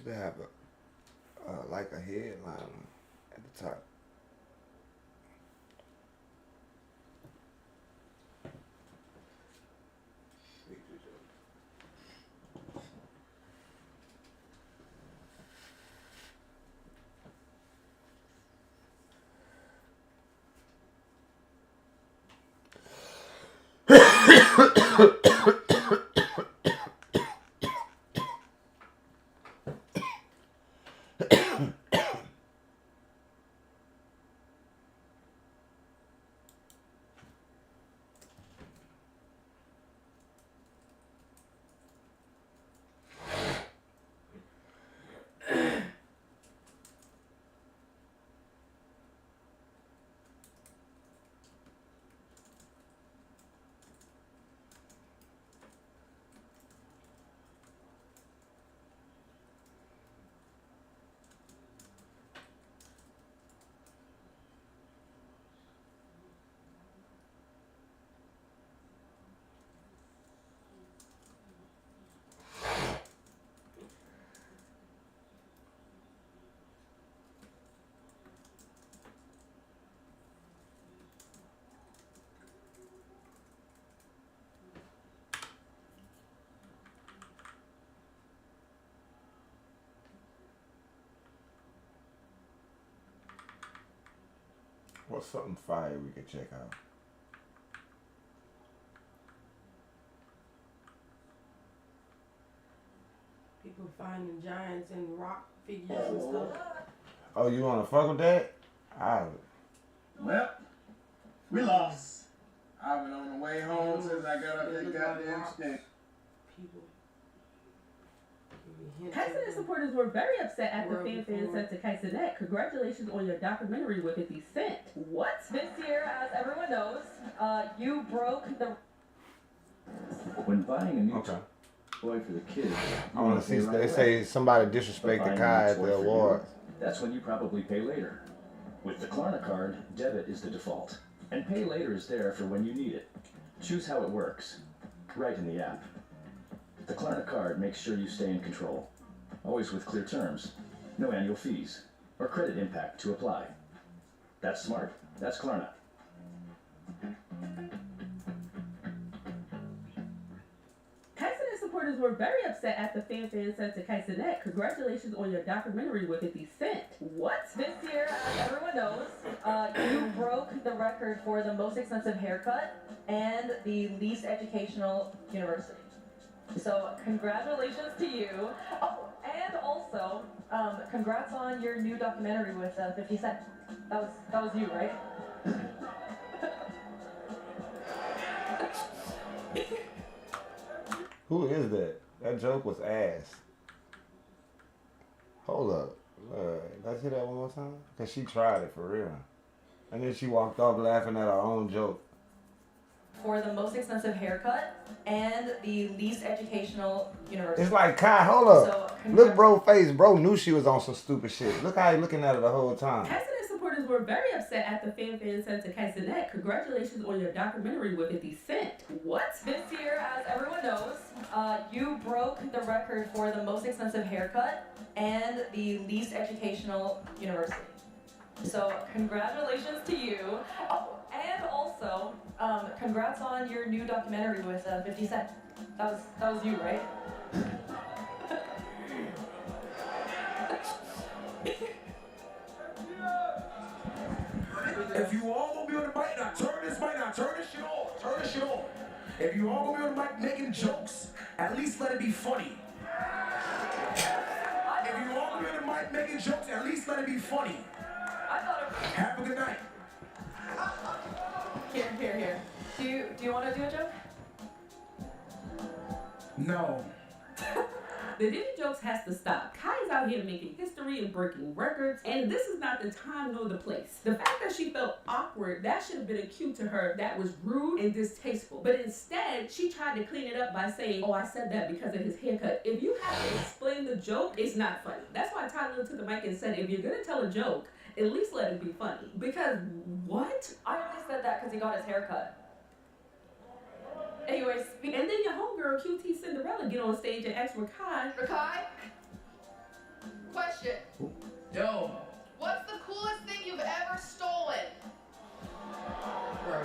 should have like a headline at the top. What's something fire we could check out? People finding giants and rock figures and stuff. Oh, you wanna fuck with that? Well, we lost. I've been on the way home since I got up this goddamn stick. People. Kaisenet supporters were very upset after FanFan said to Kaisenet, "Congratulations on your documentary with 50 Cent." What? This year, as everyone knows, you broke the... When buying a new toy for the kids, I want to see. They say somebody disrespected Kai at the awards. That's when you probably pay later. With the Klarna card, debit is the default, and pay later is there for when you need it. Choose how it works, right in the app. The Klarna card makes sure you stay in control, always with clear terms, no annual fees, or credit impact to apply. That's smart. That's Klarna. Kaisenet supporters were very upset after FanFan said to Kaisenet, "Congratulations on your documentary with 50 Cent." What? This year, as everyone knows, you broke the record for the most expensive haircut and the least educational university. So congratulations to you. Oh, and also, congrats on your new documentary with 50 Cent. That was you, right? Who is that? That joke was ass. Hold up. Let's hear that one more time? Because she tried it for real. And then she walked off laughing at her own joke. For the most expensive haircut and the least educational university. It's like, Kai, hold up. So, look bro face. Bro knew she was on some stupid shit. Look how he looking at her the whole time. Kaisenet supporters were very upset after FanFan said to Kaisenet, "Congratulations on your documentary with 50 Cent." What? This year, as everyone knows, you broke the record for the most expensive haircut and the least educational university. So congratulations to you. Oh, and also, congrats on your new documentary with 50 Cent. That was you, right? If you all gonna be on the mic, now turn this shit off. Turn this shit off. If you all gonna be on the mic making jokes, at least let it be funny. If you all gonna be on the mic making jokes, at least let it be funny. Have a good night. Here. Do you want to do a joke? No. The Diddy jokes has to stop. Kai is out here making history and breaking records, and this is not the time nor the place. The fact that she felt awkward, that should have been a cue to her that was rude and distasteful. But instead, she tried to clean it up by saying, "Oh, I said that because of his haircut." If you have to explain the joke, it's not funny. That's why Tyler took the mic and said, if you're gonna tell a joke, at least let it be funny. Because what? I only said that because he got his haircut. Anyways, and then your homegirl QT Cinderella get on stage and ask for Kai. For Kai? Yo. What's the coolest thing you've ever stolen? Bro.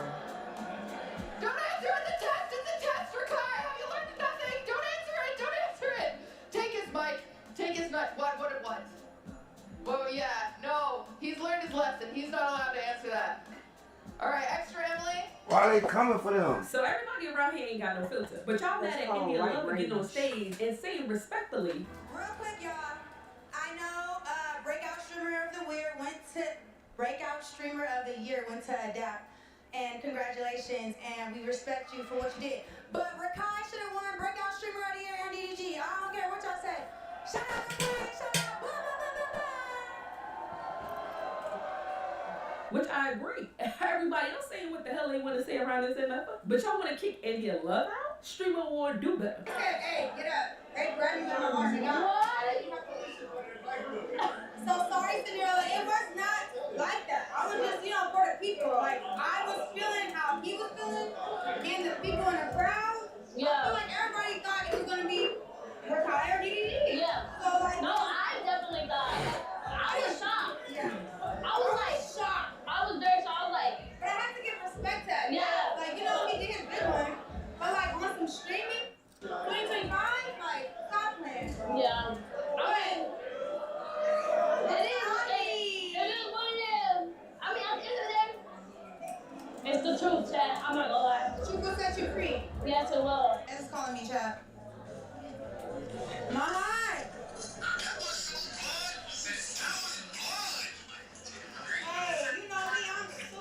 Don't answer it. The test is the test, Rakai. Have you learned nothing? Don't answer it. Don't answer it. Take his mic. Take his nut. What? Well, yeah. No. He's learned his lesson. He's not allowed to answer that. All right. Extra, Emily. Why they coming for them? So everybody around here ain't got no filter. But y'all mad at India Love for getting on stage and saying respectfully. Real quick, y'all. I know Breakout Streamer of the Year went to Adapt. And congratulations, and we respect you for what you did. But Rakai should have won Breakout Streamer of the Year and DDG. I don't care what y'all say. Shout out to Rakai, shout out. Blah, blah, blah, blah. Which I agree. Everybody else saying what the hell they want to say around this MF. But y'all want to kick India Love out? Streamer Award do better. Hey, get up. Hey, grab me my heart. So sorry, Cinderella. It was not like that. I was just, for the people. Like, I was feeling how he was feeling, and the people in the crowd. Yeah. I feel like everybody thought it was gonna be Rakai or DDD. Yeah. So like. No, I definitely thought. I was shocked. Yeah. I was like shocked. I was very shocked. I was like. But I have to give respect to that. Yeah. Like he did his big one, but like on some streaming, 2025, like stop playing. Yeah. It's the truth, Chad. I'm not gonna lie. The truth will set you free. Yes, it will. It's calling me, Chad. My heart. Hey, you know me, I'm super.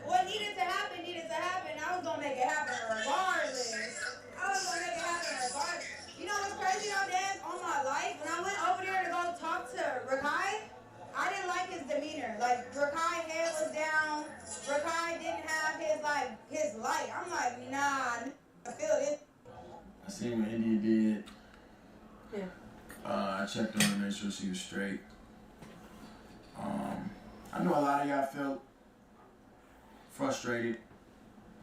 What needed to happen. I was gonna make it happen regardless. You know what's crazy though, Dad? All my life, when I went over there to go talk to Rakai, I didn't like his demeanor. Like, Rakai head was down. Rakai didn't have his light. I'm like, nah, I feel this. I seen what India did. Yeah. I checked on her to make sure she was straight. I know a lot of y'all felt frustrated.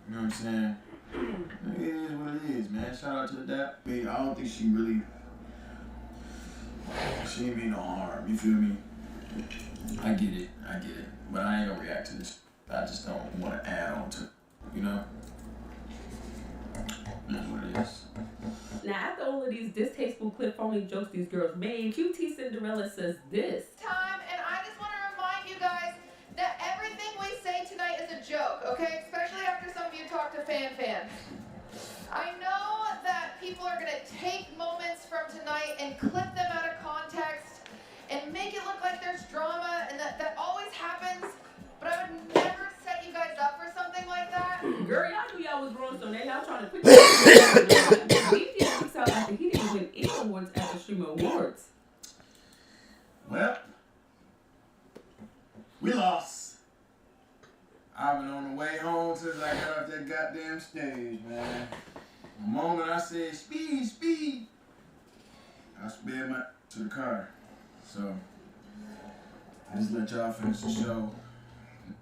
You know what I'm saying? It is what it is, man. Shout out to the Dap. I don't think she didn't mean no harm. You feel me? I get it. But I ain't gonna react to this. I just don't want to add on to it, you know? That's what it is. Now, after all of these distasteful clip-phony jokes these girls made, QT Cinderella says this. Time, and I just want to remind you guys that everything we say tonight is a joke, okay? Especially after some of you talk to Fan. I know that people are going to take moments from tonight and clip them out of context and make it look like there's drama, and that always happens, but I would never set you guys up for something like that. Girl, y'all knew y'all was wrong, so now y'all trying to put BT speaks out after he didn't win any awards at the Streamer Awards. Well, we lost. I've been on the way home since I got off that goddamn stage, man. The moment I said, speed, I sped my to the car. So, I just let y'all finish the show.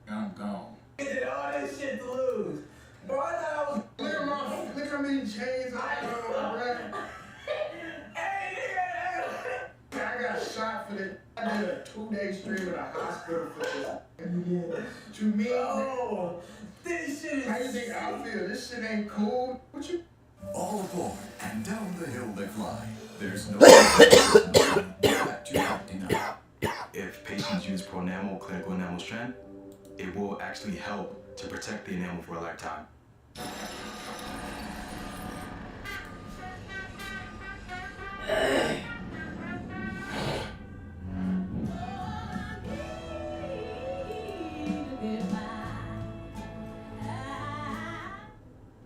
I'm gone. All that shit to lose. Bro, I thought I was look how many chains I have, bro. Hey, nigga, I got shot for this. I did a 2-day stream in a hospital for this. Yeah. To me, this shit is. How you think I feel? This shit ain't cool. What you? All aboard and down the hill they fly. There's no back to acting up. If patients use Pronamel clinical enamel strand, it will actually help to protect the enamel for a lifetime.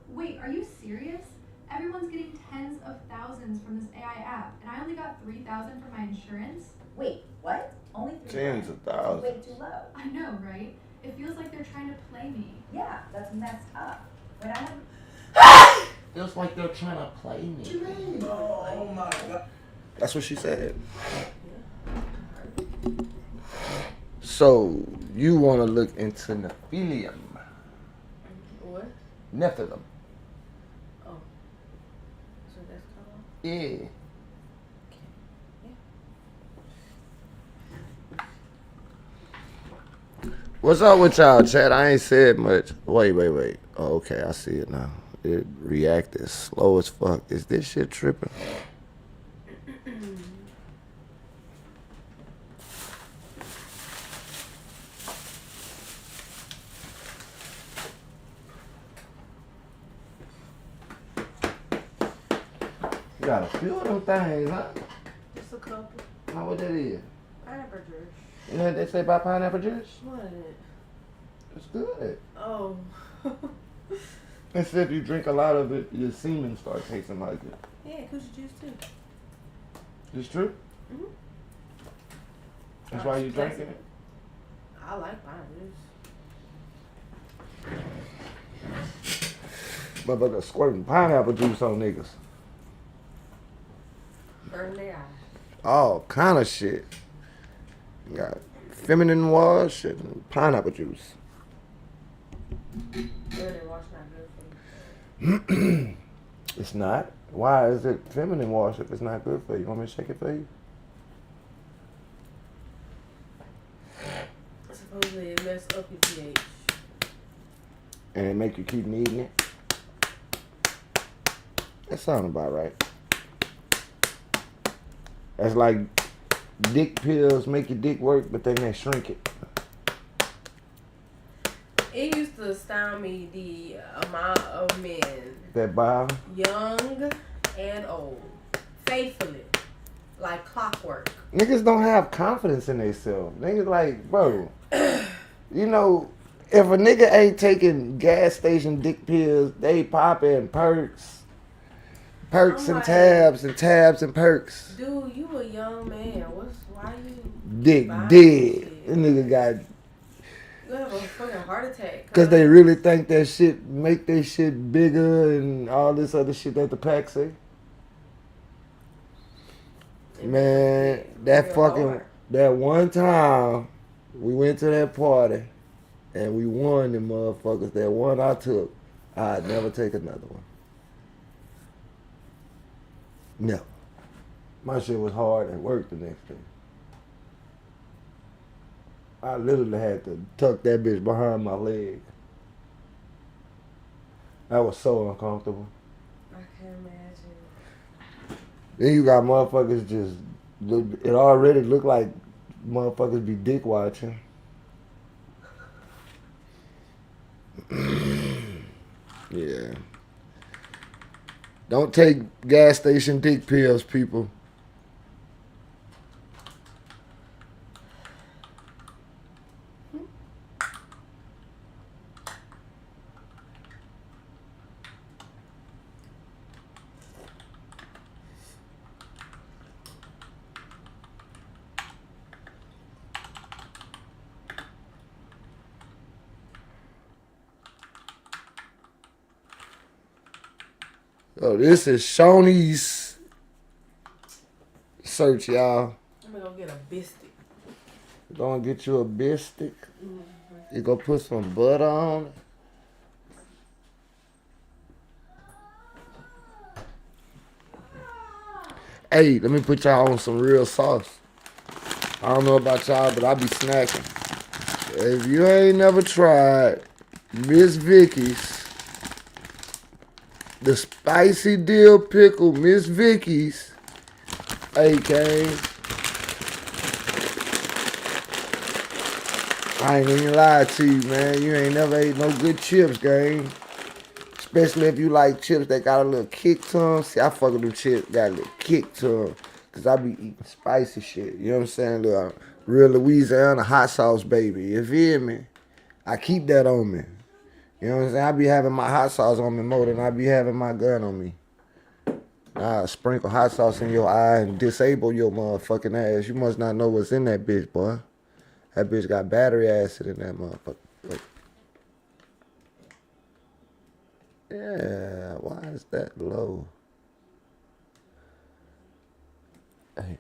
Wait, are you serious? Everyone's getting tens of thousands from this AI app, and I only got 3,000 for my insurance. Wait, what? Only 3,000? Tens of thousands. Way too low. I know, right? It feels like they're trying to play me. Yeah, that's messed up. When I have... Feels like they're trying to play me. What you mean? Oh my God. That's what she said. So, you want to look into Nephilim. What? Nephilim. Yeah. What's up with y'all, chat? I ain't said much. Wait. Oh, okay, I see it now. It reacted slow as fuck. Is this shit tripping? You got a few of them things, huh? Just a couple. How what that is? Pineapple juice. You know what they say about pineapple juice? What? It's good. Oh. They said if you drink a lot of it, your semen starts tasting like it. Yeah, coochie juice too. It's true? Mm-hmm. That's why you drinking it? I like pineapple juice. Motherfucker squirting pineapple juice on niggas. Burn their eyes. All kind of shit. You got feminine wash and pineapple juice. Feminine wash not good for you. It's not. Why is it feminine wash if it's not good for you? You want me to shake it for you? Supposedly it mess up your pH. And it make you keep needing it? That sounds about right. That's like dick pills make your dick work, but then they shrink it. It used to astound me the amount of men, That buy? young and old, faithfully, like clockwork. Niggas don't have confidence in themselves. Niggas like, bro, you know, if a nigga ain't taking gas station dick pills, they popping perks. Perks and like, tabs and tabs and perks. Dude, you a young man. Why you Dick buying dead. shit? That nigga got. You have a fucking heart attack. Cause they really think that shit make their shit bigger and all this other shit that the pack say. Man, that fucking that one time we went to that party and we won them motherfuckers. That one I took, I'd never take another one. No. My shit was hard at work the next day. I literally had to tuck that bitch behind my leg. That was so uncomfortable. I can't imagine. Then you got motherfuckers just, it already looked like motherfuckers be dick watching. Yeah. Don't take gas station dick pills, people. So this is Shawnee's search, y'all. I'm gonna go get a biscuit. You're gonna get you a biscuit. You gonna put some butter on it. Hey, let me put y'all on some real sauce. I don't know about y'all, but I be snacking. If you ain't never tried Miss Vicky's, the spicy dill pickle, Miss Vicky's, hey, Kane. I ain't even lie to you, man. You ain't never ate no good chips, gang. Especially if you like chips that got a little kick to them. See, I fuck with them chips that got a little kick to them. Because I be eating spicy shit. You know what I'm saying? Little real Louisiana hot sauce, baby. You feel me? I keep that on me. You know what I'm saying? I be having my hot sauce on me more than I be having my gun on me. I sprinkle hot sauce in your eye and disable your motherfucking ass. You must not know what's in that bitch, boy. That bitch got battery acid in that motherfucker. Like, yeah, why is that low? Hey.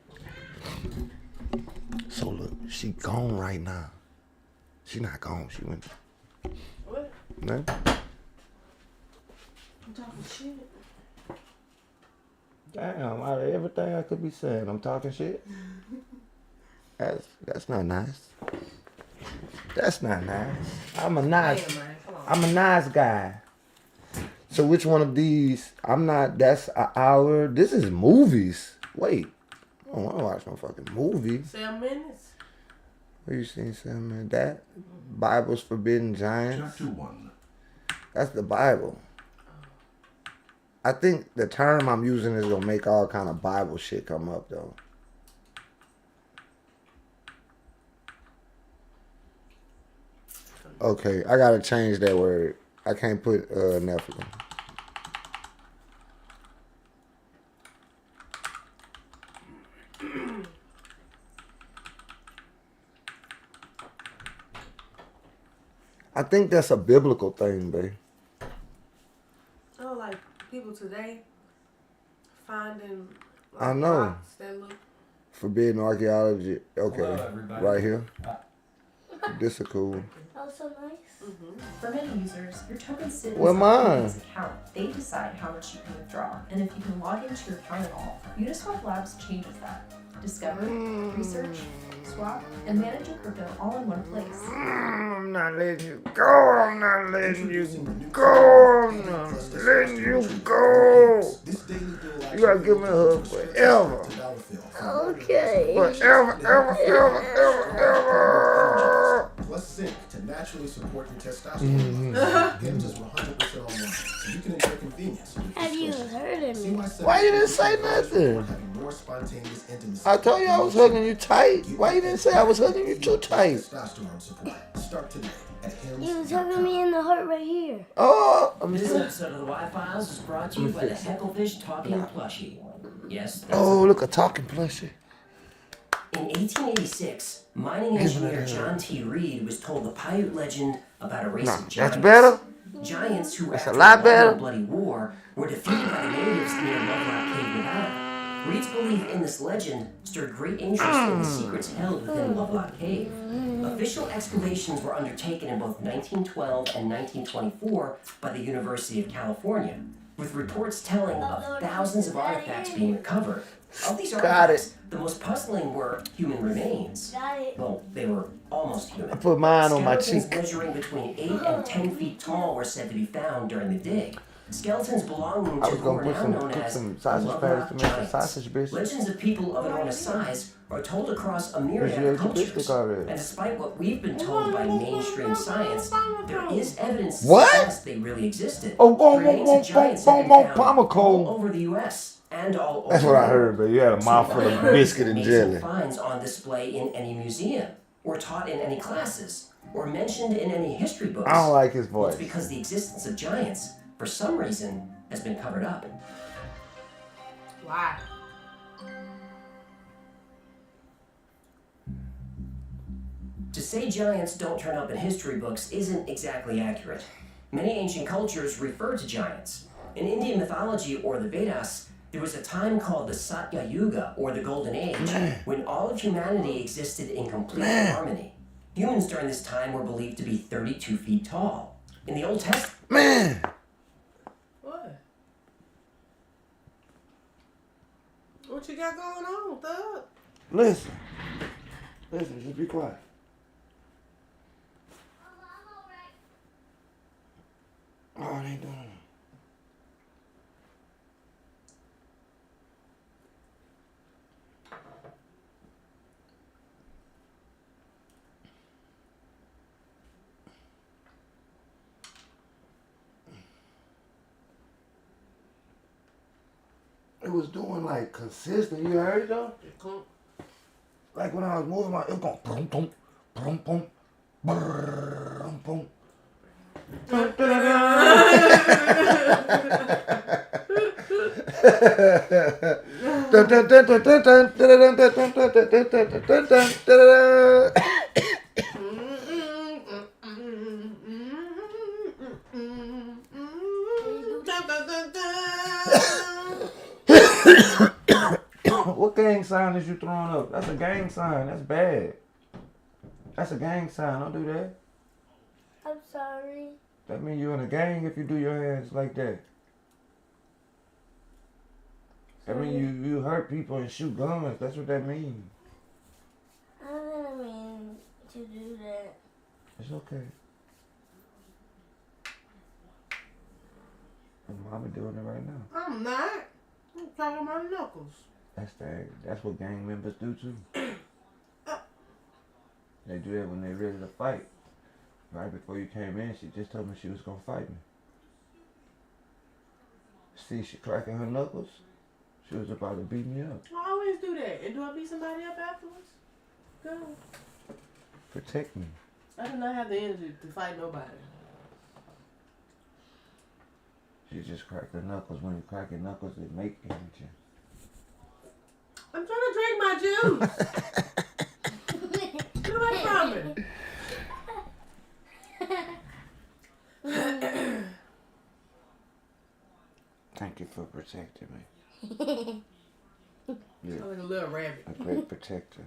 So look, she gone right now. She not gone. She went. What? No? I'm talking shit. Damn, out of everything I could be saying, I'm talking shit. That's not nice. That's not nice. I'm a nice guy. So which one of these? I'm not. That's an hour. This is movies. Wait, I don't want to watch no fucking movie. 7 minutes. Where you seen 7 minutes? That Bible's Forbidden Giants. Chapter 1. That's the Bible. I think the term I'm using is gonna make all kind of Bible shit come up though. Okay, I gotta change that word. I can't put Nephilim. I think that's a biblical thing, babe. Oh, like people today finding like, I know. rocks that look. Forbidden archaeology. Okay, Hello, everybody. right here. This is cool. That was so nice. For many users, your tokens sit Well, inside mine. your company's account. They decide how much you can withdraw, and if you can log into your account at all. Uniswap Labs changes that. Discover, research, swap, and manage your crypto all in one place. I'm not letting you go. I'm not letting you go. I'm not letting you go. You gotta give me a hug forever. Okay. Forever, ever. Plus zinc to naturally support your testosterone. Games is 100% online, so you can enjoy convenience. Have you heard of me? Why you didn't say nothing? More spontaneous intimacy. I told you I was hugging you tight. Why you didn't say I was hugging you too tight? Testosterone support. Start today at Hims. You was hugging me in the heart right here. Oh, This episode of the Y-Files is brought to you by the Hecklefish Talking Plushie. Yes. that's Oh, look, a talking plushie. In 1886, mining engineer John T. Reed was told the Paiute legend about a race of giants. That's better. Giants who, That's a after lot long better. and bloody war, were defeated by the natives near Lovelock Cave, Nevada. Reed's belief in this legend stirred great interest in the secrets held within Lovelock Cave. Official excavations were undertaken in both 1912 and 1924 by the University of California, with reports telling of thousands of artifacts being recovered. Of these artifacts, the most puzzling were human remains. Well, they were almost human. I put mine on my Skeletons cheek. measuring between 8 and 10 feet tall were said to be found during the dig. Skeletons belonging I to was who gonna are put now some known put as some the sausage patties Lovelock to make some Giants. sausage biscuits. Legends of people of enormous size are told across a myriad Did you of eat the cultures. biscuit already? And despite what we've been told by mainstream science, there is evidence to What? suggest they really existed. Oh, boom, Remains boom, of giants boom, have boom, been boom, found Pamako. all over the U.S. and all over That's what I the heard, but you had a mouthful of biscuit and amazing jelly. finds on display in any museum, or taught in any classes, or mentioned in any history books. I don't like his Well, voice. it's because the existence of giants, for some reason, has been covered up. Why? To say giants don't turn up in history books isn't exactly accurate. Many ancient cultures refer to giants. In Indian mythology or the Vedas, there was a time called the Satya Yuga, or the Golden Age, when all of humanity existed in complete harmony. Humans during this time were believed to be 32 feet tall. In the Old Testament, Man, What? What you got going on, Thug? listen. Listen, just be quiet. Oh, they ain't doing it. It was doing like consistent. You heard it though? Like when I was moving my, it was going boom, boom, boom, boom, boom, boom. What gang sign is you throwing up? That's a gang sign. That's bad. That's a gang sign. Don't do that. I'm sorry. That means you're in a gang if you do your hands like that. I mean, you hurt people and shoot guns. That's what that means. I didn't mean to do that. It's okay. And Mama doing it right now. I'm not. I'm talking my knuckles. That's what gang members do too. They do that when they're ready to fight. Right before you came in, she just told me she was gonna fight me. See, she cracking her knuckles. She was about to beat me up. I always do that. And do I beat somebody up afterwards? Go. Protect me. I do not have the energy to fight nobody. She just cracked her knuckles. When you crack your knuckles, it make energy. I'm trying to drink my juice. Get away from me. Thank you for protecting me. You're I'm like a little rabbit. a great protector.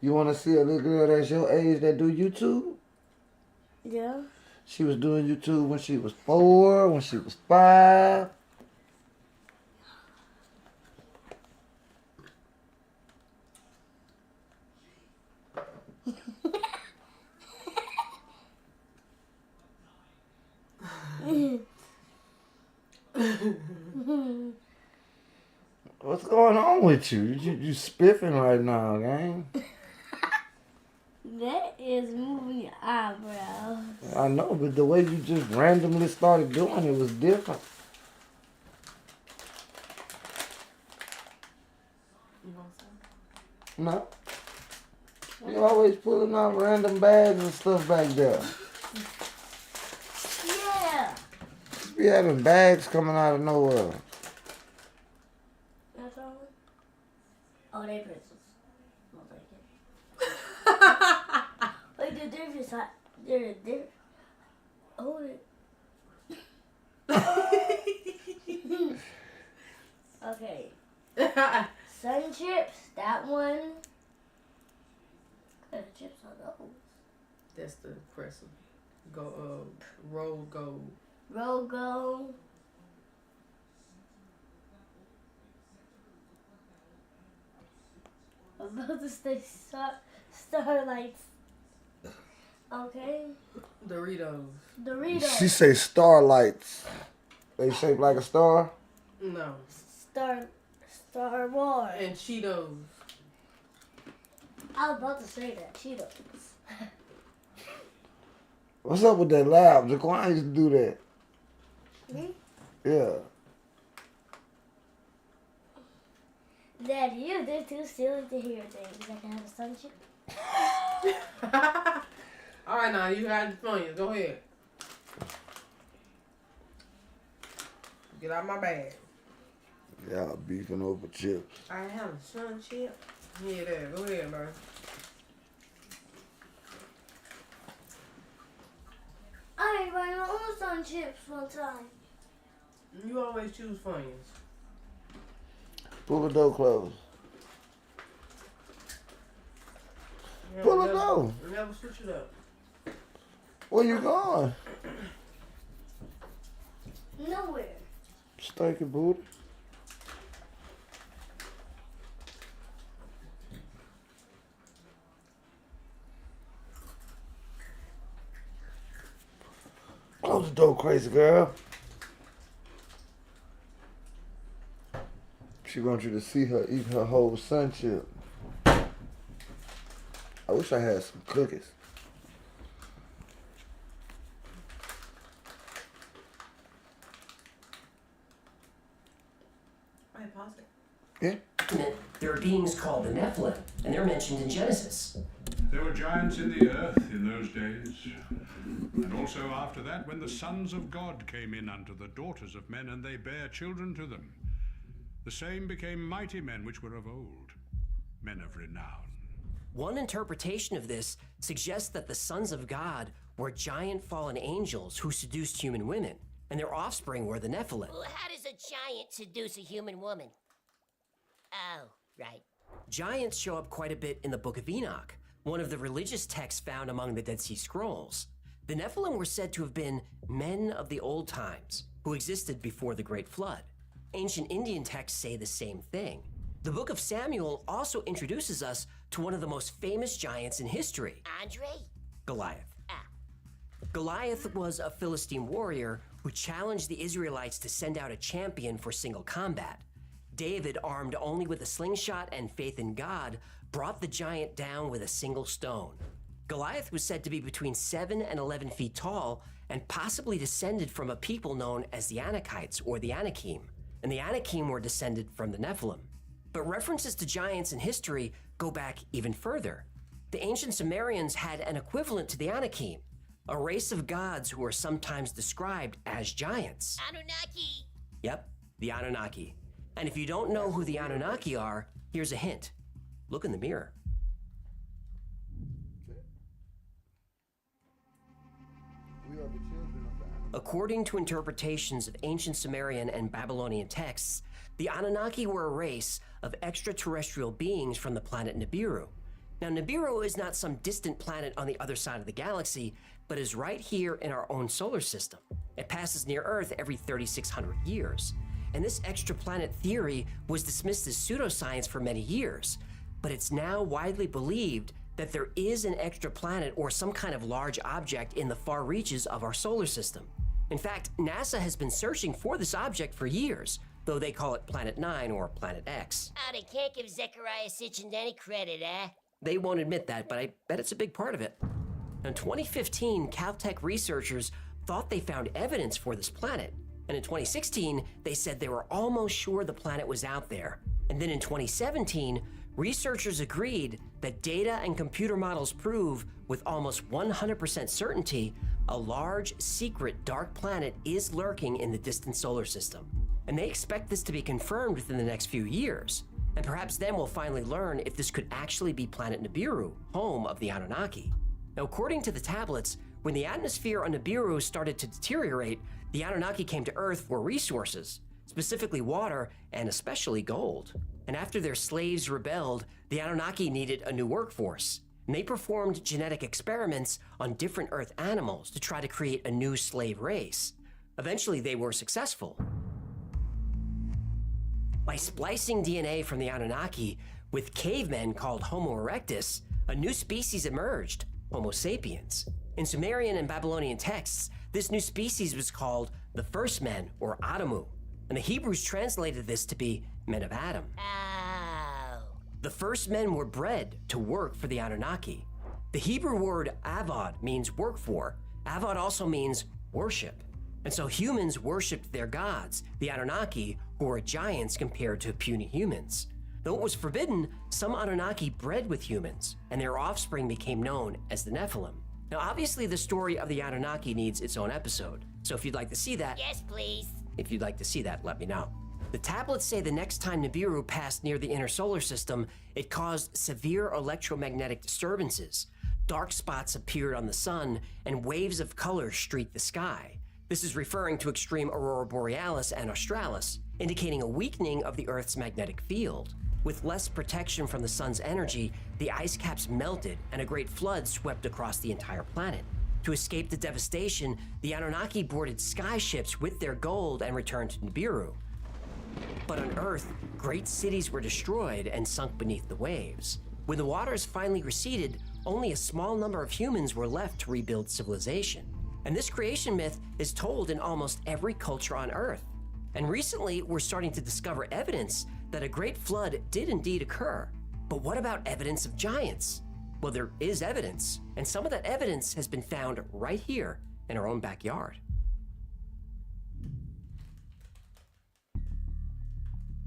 You want to see a little girl that's your age that do YouTube? Yeah. She was doing YouTube when she was 4, when she was 5. What's going on with you? You spiffing right now, gang. That is moving your eyebrows. I know, but the way you just randomly started doing it was different. You want some? No. You always pulling out random bags and stuff back there. Yeah. You be having bags coming out of nowhere. That's all. Oh, they pretzels. Wait, they're different. They're different. Hold it. Okay. Sun chips, that one. What kind of chips are those? That's the pretzel. Roll gold. Roll gold. I'm about to say Starlights. Okay. Doritos. She say starlights. They shaped like a star? No. Star Wars. And Cheetos. I was about to say that. Cheetos. What's up with that laugh? Jaquan used to do that. Me? Yeah. Daddy, they're too silly to hear things. I can have a sun chip. All right, now you got the fun. Go ahead. Get out my bag. Y'all beefing over chips. I have a sun chip. Yeah, there. Go ahead, bro. I ate my own sun chips one time. You always choose Funyuns. Pull the door closed. Pull the door. Never switch it up. Where you going? Nowhere. Stinky booty. Close the door, crazy girl. She wants you to see her eat her whole sun chip. I wish I had some cookies. Alright, pause it. Yeah. There are beings called the Nephilim, and they're mentioned in Genesis. There were giants in the earth in those days, and also after that, when the sons of God came in unto the daughters of men, and they bare children to them. The same became mighty men which were of old, men of renown. One interpretation of this suggests that the sons of God were giant fallen angels who seduced human women, and their offspring were the Nephilim. Well, how does a giant seduce a human woman? Oh, right. Giants show up quite a bit in the Book of Enoch. one of the religious texts found among the Dead Sea Scrolls. The Nephilim were said to have been men of the old times who existed before the Great Flood. Ancient Indian texts say the same thing. The Book of Samuel also introduces us to one of the most famous giants in history. Andre? Goliath. Goliath was a Philistine warrior who challenged the Israelites to send out a champion for single combat. David, armed only with a slingshot and faith in God, brought the giant down with a single stone. Goliath was said to be between 7 and 11 feet tall and possibly descended from a people known as the Anakites or the Anakim. And the Anakim were descended from the Nephilim. But references to giants in history go back even further. The ancient Sumerians had an equivalent to the Anakim, a race of gods who are sometimes described as giants. Anunnaki! Yep, the Anunnaki. And if you don't know who the Anunnaki are, here's a hint. Look in the mirror. We are the children of God. According to interpretations of ancient Sumerian and Babylonian texts, the Anunnaki were a race of extraterrestrial beings from the planet Nibiru. Now, Nibiru is not some distant planet on the other side of the galaxy, but is right here in our own solar system. It passes near Earth every 3,600 years. And this extraplanet theory was dismissed as pseudoscience for many years, but it's now widely believed that there is an extraplanet or some kind of large object in the far reaches of our solar system. In fact, NASA has been searching for this object for years, though they call it Planet 9 or Planet X. Oh, they can't give Zechariah Sitchin any credit, eh? They won't admit that, but I bet it's a big part of it. In 2015, Caltech researchers thought they found evidence for this planet. And in 2016, they said they were almost sure the planet was out there. And then in 2017, researchers agreed that data and computer models prove with almost 100% certainty a large, secret, dark planet is lurking in the distant solar system. And they expect this to be confirmed within the next few years. And perhaps then we'll finally learn if this could actually be planet Nibiru, home of the Anunnaki. Now, according to the tablets, when the atmosphere on Nibiru started to deteriorate, the Anunnaki came to Earth for resources, specifically water and especially gold. And after their slaves rebelled, the Anunnaki needed a new workforce. And they performed genetic experiments on different Earth animals to try to create a new slave race. Eventually, they were successful. By splicing DNA from the Anunnaki with cavemen called Homo erectus, a new species emerged, Homo sapiens. In Sumerian and Babylonian texts, this new species was called the first men, or Adamu, and the Hebrews translated this to be men of Adam. Oh. The first men were bred to work for the Anunnaki. The Hebrew word avad means work for. Avad also means worship. And so humans worshipped their gods, the Anunnaki, who were giants compared to puny humans. Though it was forbidden, some Anunnaki bred with humans, and their offspring became known as the Nephilim. Now, obviously, the story of the Anunnaki needs its own episode, so if you'd like to see that... Yes, please. If you'd like to see that, let me know. The tablets say the next time Nibiru passed near the inner solar system, it caused severe electromagnetic disturbances. Dark spots appeared on the sun, and waves of color streaked the sky. This is referring to extreme aurora borealis and australis, indicating a weakening of the Earth's magnetic field. With less protection from the sun's energy, the ice caps melted and a great flood swept across the entire planet. To escape the devastation, the Anunnaki boarded sky ships with their gold and returned to Nibiru. But on Earth, great cities were destroyed and sunk beneath the waves. When the waters finally receded, only a small number of humans were left to rebuild civilization. And this creation myth is told in almost every culture on Earth. And recently, we're starting to discover evidence that a great flood did indeed occur. But what about evidence of giants? Well, there is evidence, and some of that evidence has been found right here in our own backyard.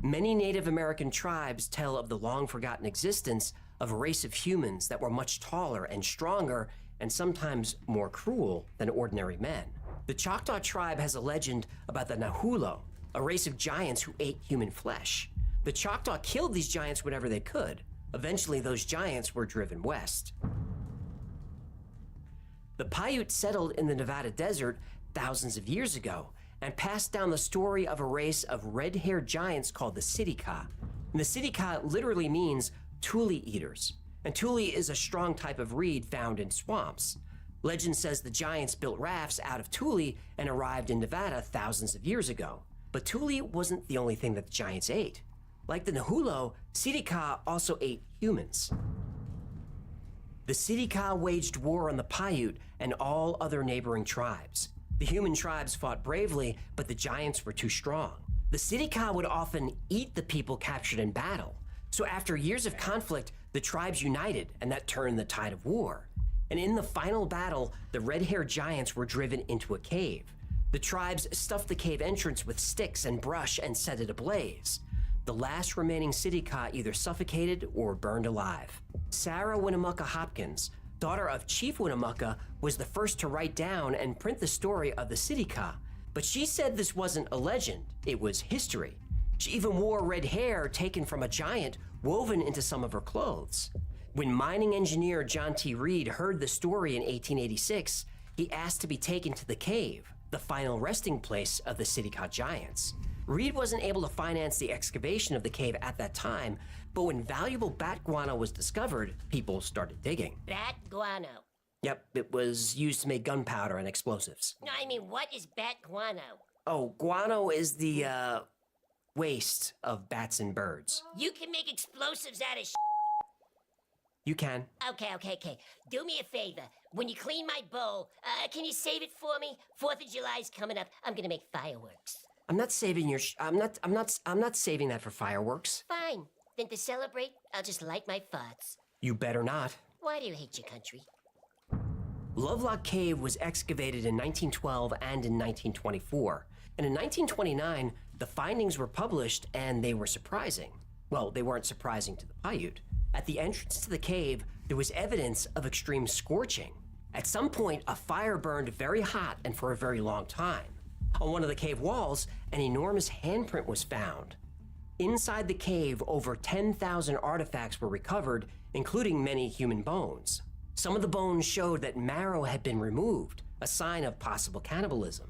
Many Native American tribes tell of the long-forgotten existence of a race of humans that were much taller and stronger and sometimes more cruel than ordinary men. The Choctaw tribe has a legend about the Nahulo, a race of giants who ate human flesh. The Choctaw killed these giants whenever they could. Eventually, those giants were driven west. The Paiute settled in the Nevada desert thousands of years ago and passed down the story of a race of red-haired giants called the Sitka. And the Sitka literally means tule eaters. and tule is a strong type of reed found in swamps. Legend says the giants built rafts out of tule and arrived in Nevada thousands of years ago. But tule wasn't the only thing that the giants ate. Like the Nahulo, Sidiqa also ate humans. The Sidiqa waged war on the Paiute and all other neighboring tribes. The human tribes fought bravely, but the giants were too strong. The Sidiqa would often eat the people captured in battle. So after years of conflict, the tribes united, and that turned the tide of war. And in the final battle, the red-haired giants were driven into a cave. The tribes stuffed the cave entrance with sticks and brush and set it ablaze. The last remaining Sidiqa either suffocated or burned alive. Sarah Winnemucca Hopkins, daughter of Chief Winnemucca, was the first to write down and print the story of the Sidiqa. But she said this wasn't a legend, it was history. She even wore red hair taken from a giant woven into some of her clothes. When mining engineer John T. Reed heard the story in 1886, he asked to be taken to the cave, the final resting place of the Sidiqa giants. Reed wasn't able to finance the excavation of the cave at that time, but when valuable bat guano was discovered, people started digging. Bat guano. Yep, it was used to make gunpowder and explosives. No, I mean, what is bat guano? Oh, guano is the, waste of bats and birds. You can make explosives out of You can. Okay. Do me a favor. When you clean my bowl, can you save it for me? 4th of July's coming up. I'm gonna make fireworks. I'm not saving your I'm not saving that for fireworks. Fine. Then to celebrate, I'll just light my farts. You better not. Why do you hate your country? Lovelock Cave was excavated in 1912 and in 1924. And in 1929, the findings were published and they were surprising. Well, they weren't surprising to the Paiute. At the entrance to the cave, there was evidence of extreme scorching. At some point, a fire burned very hot and for a very long time. On one of the cave walls, an enormous handprint was found. Inside the cave, over 10,000 artifacts were recovered, including many human bones. Some of the bones showed that marrow had been removed, a sign of possible cannibalism.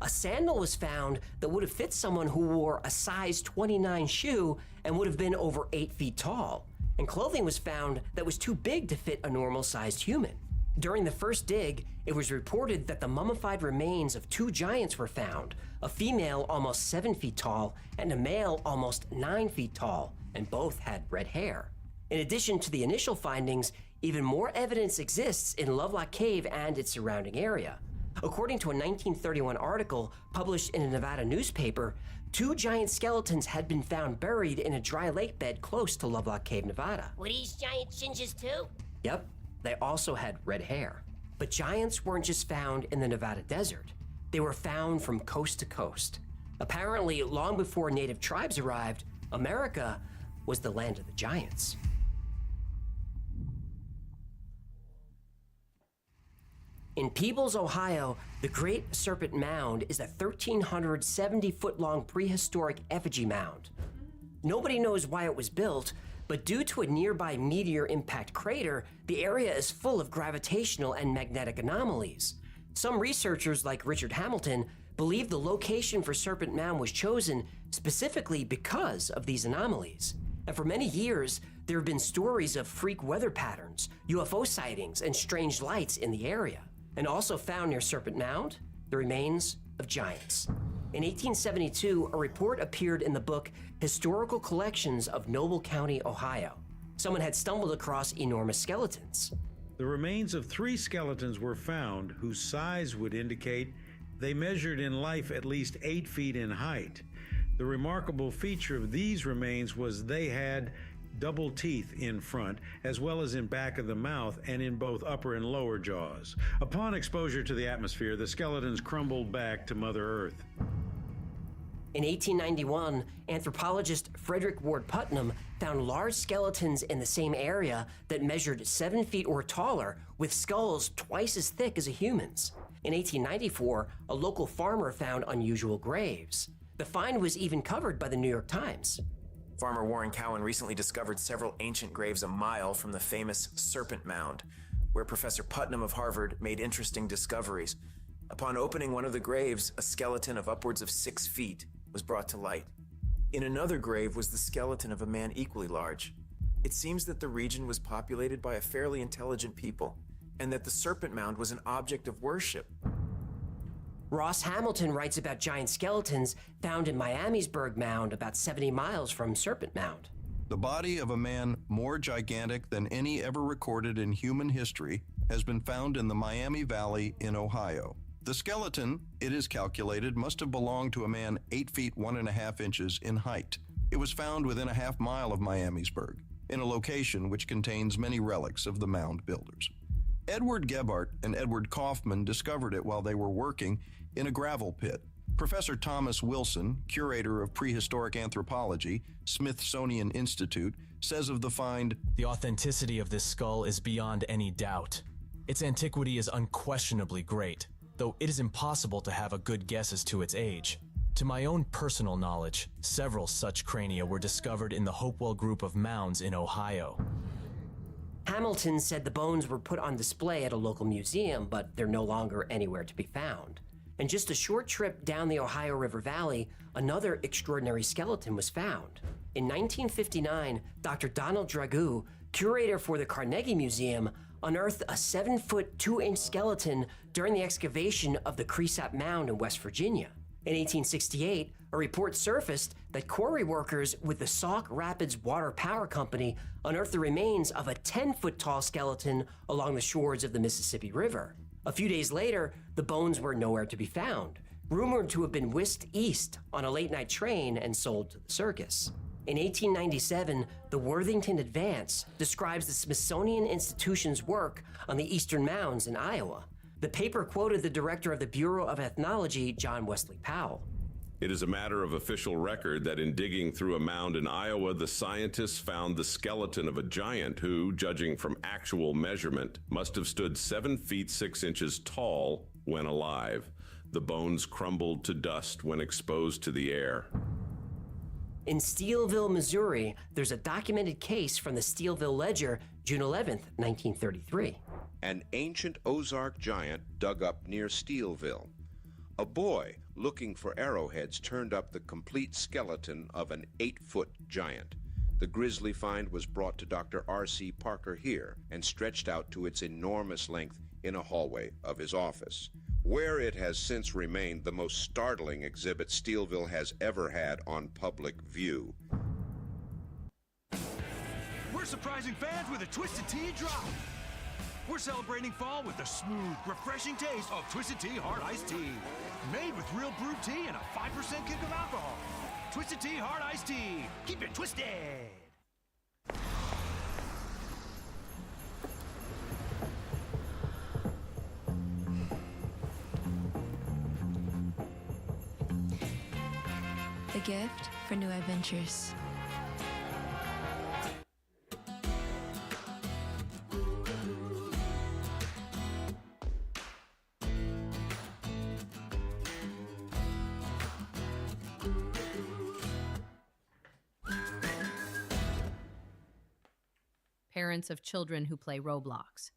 A sandal was found that would have fit someone who wore a size 29 shoe and would have been over 8 feet tall. And clothing was found that was too big to fit a normal-sized human. During the first dig, it was reported that the mummified remains of 2 giants were found, a female almost 7 feet tall and a male almost 9 feet tall, and both had red hair. In addition to the initial findings, even more evidence exists in Lovelock Cave and its surrounding area. According to a 1931 article published in a Nevada newspaper, 2 giant skeletons had been found buried in a dry lake bed close to Lovelock Cave, Nevada. Were these giant gingers too? Yep, they also had red hair. But giants weren't just found in the Nevada desert. They were found from coast to coast. Apparently, long before native tribes arrived, America was the land of the giants. In Peebles, Ohio, the Great Serpent Mound is a 1,370-foot-long prehistoric effigy mound. Nobody knows why it was built, but due to a nearby meteor impact crater, the area is full of gravitational and magnetic anomalies. Some researchers, like Richard Hamilton, believe the location for Serpent Mound was chosen specifically because of these anomalies. And for many years, there have been stories of freak weather patterns, UFO sightings, and strange lights in the area. And also found near Serpent Mound, the remains of giants. In 1872, a report appeared in the book Historical Collections of Noble County, Ohio. Someone had stumbled across enormous skeletons. The remains of 3 skeletons were found whose size would indicate they measured in life at least 8 feet in height. The remarkable feature of these remains was they had double teeth in front, as well as in back of the mouth and in both upper and lower jaws. Upon exposure to the atmosphere, the skeletons crumbled back to Mother Earth. In 1891, anthropologist Frederick Ward Putnam found large skeletons in the same area that measured 7 feet or taller, with skulls twice as thick as a human's. In 1894, a local farmer found unusual graves. The find was even covered by the New York Times. Farmer Warren Cowan recently discovered several ancient graves a mile from the famous Serpent Mound, where Professor Putnam of Harvard made interesting discoveries. Upon opening one of the graves, a skeleton of upwards of 6 feet was brought to light. In another grave was the skeleton of a man equally large. it seems that the region was populated by a fairly intelligent people, and that the Serpent Mound was an object of worship. Ross Hamilton writes about giant skeletons found in Miamisburg Mound about 70 miles from Serpent Mound. The body of a man more gigantic than any ever recorded in human history has been found in the Miami Valley in Ohio. The skeleton, it is calculated, must have belonged to a man 8 feet 1.5 inches in height. It was found within a half mile of Miamisburg, in a location which contains many relics of the mound builders. Edward Gebhardt and Edward Kaufman discovered it while they were working in a gravel pit. Professor Thomas Wilson, curator of prehistoric anthropology, Smithsonian Institute, says of the find, "The authenticity of this skull is beyond any doubt. Its antiquity is unquestionably great, though it is impossible to have a good guess as to its age. To my own personal knowledge, several such crania were discovered in the Hopewell group of mounds in Ohio." Hamilton said the bones were put on display at a local museum, but they're no longer anywhere to be found. And just a short trip down the Ohio River Valley, another extraordinary skeleton was found. In 1959, Dr. Donald Dragoo, curator for the Carnegie Museum, unearthed a 7-foot 2-inch skeleton during the excavation of the Cresap Mound in West Virginia. In 1868, a report surfaced that quarry workers with the Sauk Rapids Water Power Company unearthed the remains of a 10-foot tall skeleton along the shores of the Mississippi River. A few days later, the bones were nowhere to be found, rumored to have been whisked east on a late-night train and sold to the circus. In 1897, the Worthington Advance describes the Smithsonian Institution's work on the eastern mounds in Iowa. The paper quoted the director of the Bureau of Ethnology, John Wesley Powell. It is a matter of official record that in digging through a mound in Iowa, the scientists found the skeleton of a giant who, judging from actual measurement, must have stood 7 feet 6 inches tall when alive. The bones crumbled to dust when exposed to the air. In Steelville, Missouri, there's a documented case from the Steelville Ledger, June 11th, 1933. An ancient Ozark giant dug up near Steelville. A boy looking for arrowheads turned up the complete skeleton of an 8-foot giant. The grisly find was brought to Dr. R.C. Parker here and stretched out to its enormous length in a hallway of his office, where it has since remained the most startling exhibit Steelville has ever had on public view. We're surprising fans with a Twisted Tea drop. We're celebrating fall with the smooth, refreshing taste of Twisted Tea Hard Iced Tea. Made with real brewed tea and a 5% kick of alcohol. Twisted Tea Hard Iced Tea. Keep it twisted. The gift for new adventures. Parents of children who play Roblox.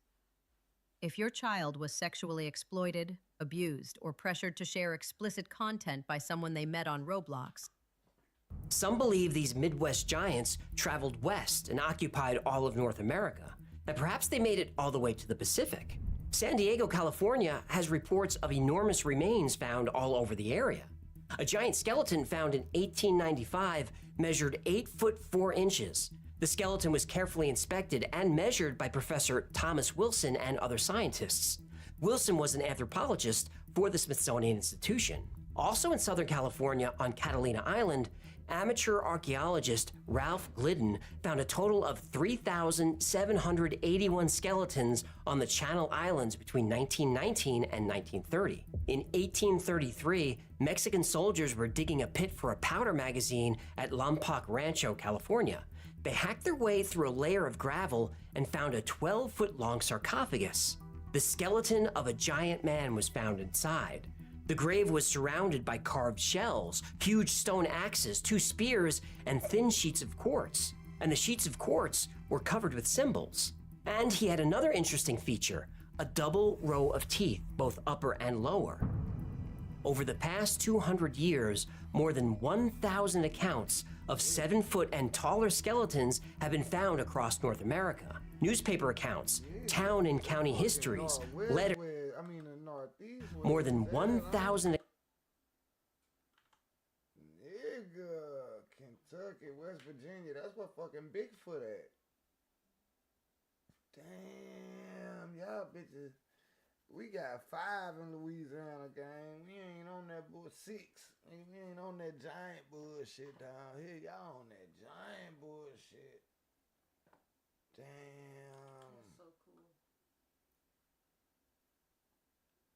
If your child was sexually exploited, abused, or pressured to share explicit content by someone they met on Roblox. Some believe these Midwest giants traveled west and occupied all of North America, and perhaps they made it all the way to the Pacific. San Diego, California has reports of enormous remains found all over the area. A giant skeleton found in 1895 measured 8 foot 4 inches. The skeleton was carefully inspected and measured by Professor Thomas Wilson and other scientists. Wilson was an anthropologist for the Smithsonian Institution. Also in Southern California on Catalina Island, amateur archaeologist Ralph Glidden found a total of 3,781 skeletons on the Channel Islands between 1919 and 1930. In 1833, Mexican soldiers were digging a pit for a powder magazine at Lompoc Rancho, California. They hacked their way through a layer of gravel and found a 12-foot-long sarcophagus. The skeleton of a giant man was found inside. The grave was surrounded by carved shells, huge stone axes, 2 spears, and thin sheets of quartz. And the sheets of quartz were covered with symbols. And he had another interesting feature, a double row of teeth, both upper and lower. Over the past 200 years, more than 1,000 accounts of 7-foot and taller skeletons have been found across North America. Newspaper accounts, town and county histories, letters. More than 1,000. Nigga, Kentucky, West Virginia, that's what fucking Bigfoot at. Damn, y'all bitches. We got 5 in Louisiana, gang. We ain't on that 6. We ain't on that giant bullshit down here. Y'all on that giant bullshit. Damn. That's so cool.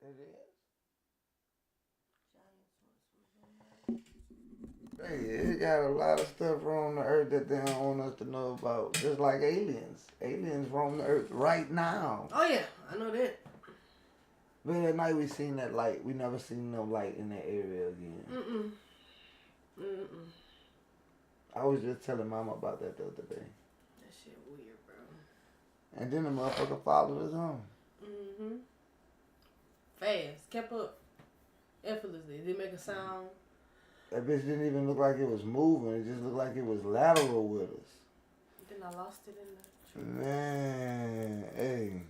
It is. Hey, it got a lot of stuff on the earth that they don't want us to know about. Just like aliens. Aliens roam the earth right now. Oh yeah, I know that. But at night we seen that light. We never seen no light in that area again. I was just telling Mama about that the other day. That shit weird, bro. And then the motherfucker followed us home. Fast. Kept up. Effortlessly. Didn't make a sound. That bitch didn't even look like it was moving. It just looked like it was lateral with us. Then I lost it in the... Man, hey.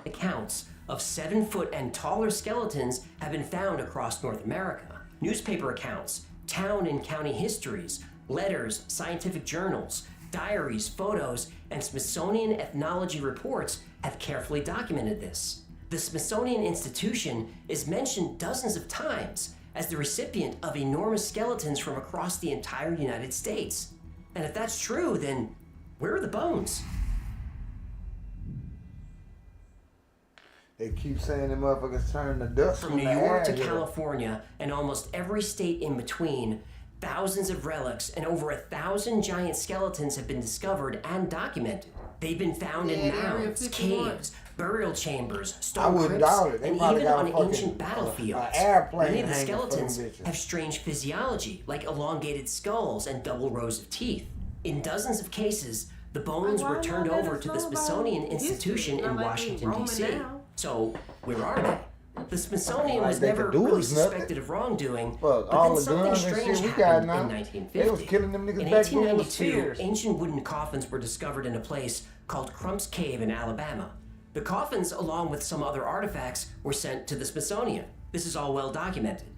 Accounts of 7-foot and taller skeletons have been found across North America. Newspaper accounts, town and county histories, letters, scientific journals, diaries, photos, and Smithsonian ethnology reports have carefully documented this. The Smithsonian Institution is mentioned dozens of times as the recipient of enormous skeletons from across the entire United States. And if that's true, then where are the bones? They keep saying the motherfuckers turn to dust from New York to California and almost every state in between, thousands of relics and over 1,000 giant skeletons have been discovered and documented. They've been found in mounds, caves, burial chambers, stone crypts, and even on ancient battlefields. Many of the skeletons have strange physiology, like elongated skulls and double rows of teeth. In dozens of cases, the bones were turned over to the Smithsonian Institution in Washington, D.C. So, where are they? The Smithsonian was never really suspected of wrongdoing, but then something strange happened in 1950. In 1892, ancient wooden coffins were discovered in a place called Crump's Cave in Alabama. The coffins, along with some other artifacts, were sent to the Smithsonian. This is all well documented.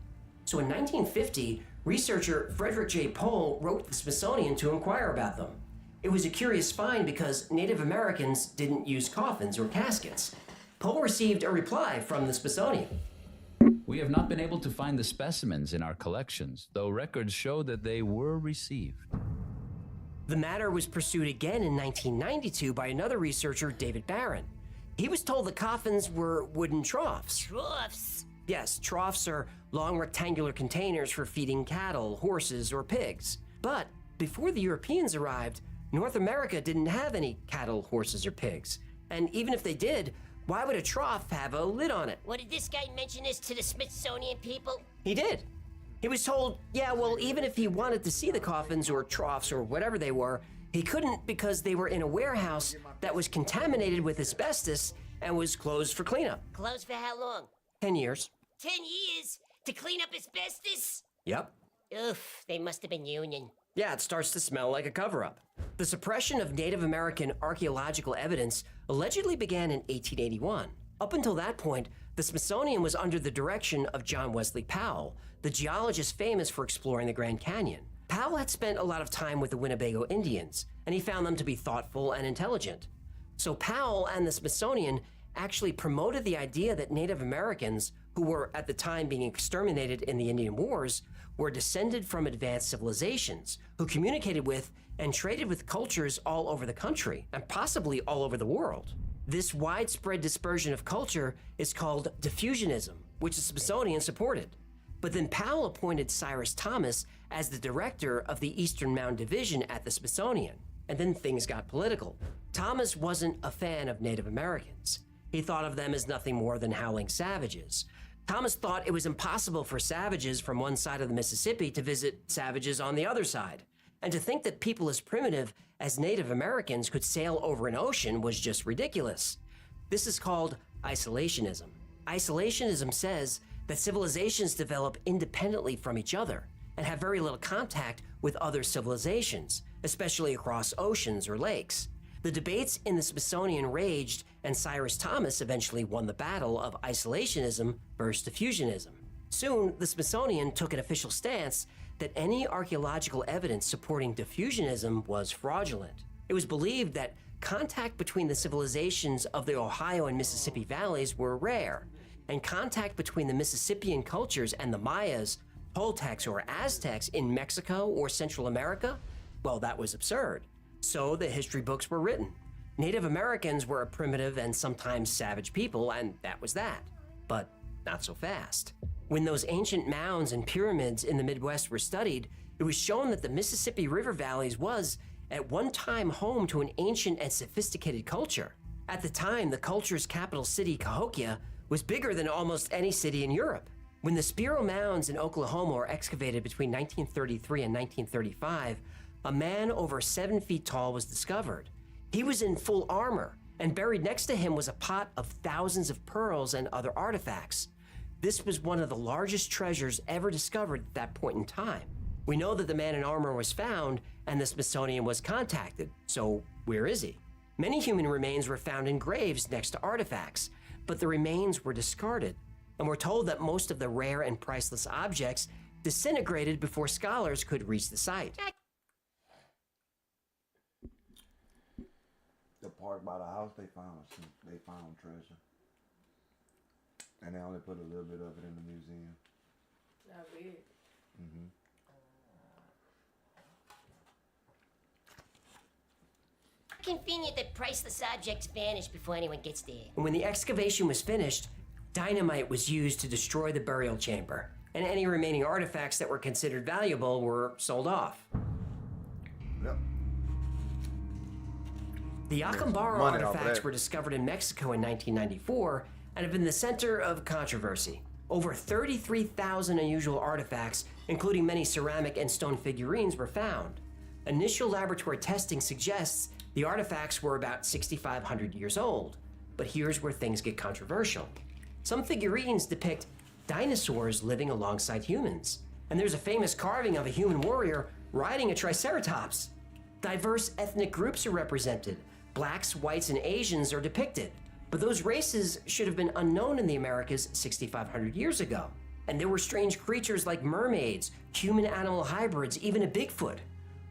So in 1950, researcher Frederick J. Pohl wrote the Smithsonian to inquire about them. It was a curious find because Native Americans didn't use coffins or caskets. Pohl received a reply from the Smithsonian. We have not been able to find the specimens in our collections, though records show that they were received. The matter was pursued again in 1992 by another researcher, David Barron. He was told the coffins were wooden troughs. Troughs? Yes, troughs are long rectangular containers for feeding cattle, horses, or pigs. But before the Europeans arrived, North America didn't have any cattle, horses, or pigs. And even if they did, why would a trough have a lid on it? What, did this guy mention this to the Smithsonian people? He did. He was told, yeah, well, even if he wanted to see the coffins or troughs or whatever they were, he couldn't because they were in a warehouse that was contaminated with asbestos and was closed for cleanup. Closed for how long? 10 years. 10 years? To clean up asbestos? Yep. Oof, they must have been union. Yeah, it starts to smell like a cover-up. The suppression of Native American archaeological evidence allegedly began in 1881. Up until that point, the Smithsonian was under the direction of John Wesley Powell, the geologist famous for exploring the Grand Canyon. Powell had spent a lot of time with the Winnebago Indians, and he found them to be thoughtful and intelligent. So Powell and the Smithsonian actually promoted the idea that Native Americans, who were at the time being exterminated in the Indian Wars, were descended from advanced civilizations who communicated with and traded with cultures all over the country and possibly all over the world. This widespread dispersion of culture is called diffusionism, which the Smithsonian supported. But then Powell appointed Cyrus Thomas as the director of the Eastern Mound Division at the Smithsonian, and then things got political. Thomas wasn't a fan of Native Americans. He thought of them as nothing more than howling savages. Thomas thought it was impossible for savages from one side of the Mississippi to visit savages on the other side. And to think that people as primitive as Native Americans could sail over an ocean was just ridiculous. This is called isolationism. Isolationism says that civilizations develop independently from each other and have very little contact with other civilizations, especially across oceans or lakes. The debates in the Smithsonian raged, and Cyrus Thomas eventually won the battle of isolationism versus diffusionism. Soon, the Smithsonian took an official stance that any archaeological evidence supporting diffusionism was fraudulent. It was believed that contact between the civilizations of the Ohio and Mississippi valleys were rare, and contact between the Mississippian cultures and the Mayas, Toltecs, or Aztecs in Mexico or Central America, well, that was absurd. So the history books were written. Native Americans were a primitive and sometimes savage people, and that was that. But not so fast. When those ancient mounds and pyramids in the Midwest were studied, it was shown that the Mississippi River valleys was, at one time, home to an ancient and sophisticated culture. At the time, the culture's capital city, Cahokia, was bigger than almost any city in Europe. When the Spiro Mounds in Oklahoma were excavated between 1933 and 1935, a man over 7 feet tall was discovered. He was in full armor, and buried next to him was a pot of thousands of pearls and other artifacts. This was one of the largest treasures ever discovered at that point in time. We know that the man in armor was found, and the Smithsonian was contacted, so where is he? Many human remains were found in graves next to artifacts, but the remains were discarded, and we're told that most of the rare and priceless objects disintegrated before scholars could reach the site. The park by the house, they found treasure. And they only put a little bit of it in the museum. Not big. Mm-hmm. Convenient that priceless objects vanish before anyone gets there. And when the excavation was finished, dynamite was used to destroy the burial chamber, and any remaining artifacts that were considered valuable were sold off. Yep. The Acambaro artifacts were discovered in Mexico in 1994 and have been the center of controversy. Over 33,000 unusual artifacts, including many ceramic and stone figurines, were found. Initial laboratory testing suggests the artifacts were about 6,500 years old, but here's where things get controversial. Some figurines depict dinosaurs living alongside humans, and there's a famous carving of a human warrior riding a triceratops. Diverse ethnic groups are represented. Blacks, whites, and Asians are depicted, but those races should have been unknown in the Americas 6,500 years ago. And there were strange creatures like mermaids, human-animal hybrids, even a Bigfoot.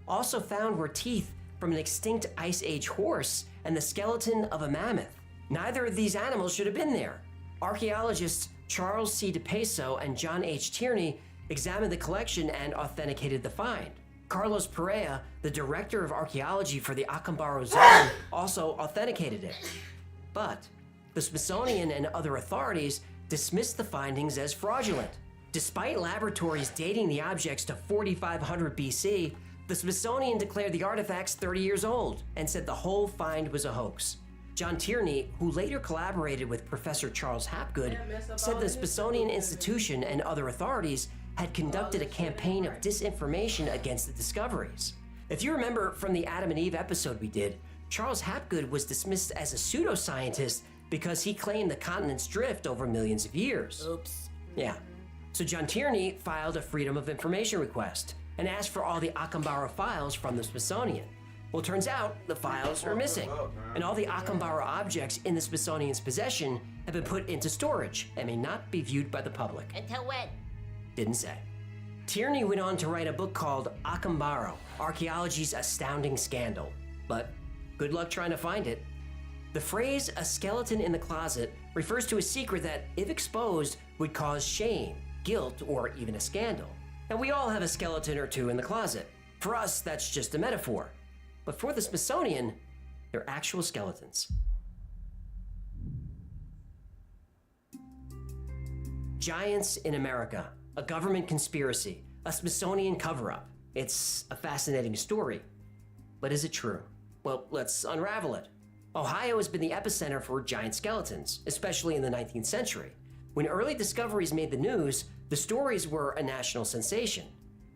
Also found were teeth from an extinct Ice Age horse and the skeleton of a mammoth. Neither of these animals should have been there. Archaeologists Charles C. DePeso and John H. Tierney examined the collection and authenticated the find. Carlos Perea, the director of archaeology for the Acambaro Zone, also authenticated it. But the Smithsonian and other authorities dismissed the findings as fraudulent. Despite laboratories dating the objects to 4500 BC, the Smithsonian declared the artifacts 30 years old and said the whole find was a hoax. John Tierney, who later collaborated with Professor Charles Hapgood, said the Smithsonian Institution and other authorities had conducted a campaign of disinformation against the discoveries. If you remember from the Adam and Eve episode we did, Charles Hapgood was dismissed as a pseudoscientist because he claimed the continents drift over millions of years. Oops. Yeah. So John Tierney filed a Freedom of Information request and asked for all the Acambaro files from the Smithsonian. Well, it turns out the files are missing, and all the Acambaro objects in the Smithsonian's possession have been put into storage and may not be viewed by the public. Until when? Didn't say. Tierney went on to write a book called Acambaro, Archaeology's Astounding Scandal, but good luck trying to find it. The phrase, a skeleton in the closet, refers to a secret that, if exposed, would cause shame, guilt, or even a scandal. And we all have a skeleton or two in the closet. For us, that's just a metaphor. But for the Smithsonian, they're actual skeletons. Giants in America, a government conspiracy, a Smithsonian cover-up. It's a fascinating story. But is it true? Well, let's unravel it. Ohio has been the epicenter for giant skeletons, especially in the 19th century. When early discoveries made the news, the stories were a national sensation.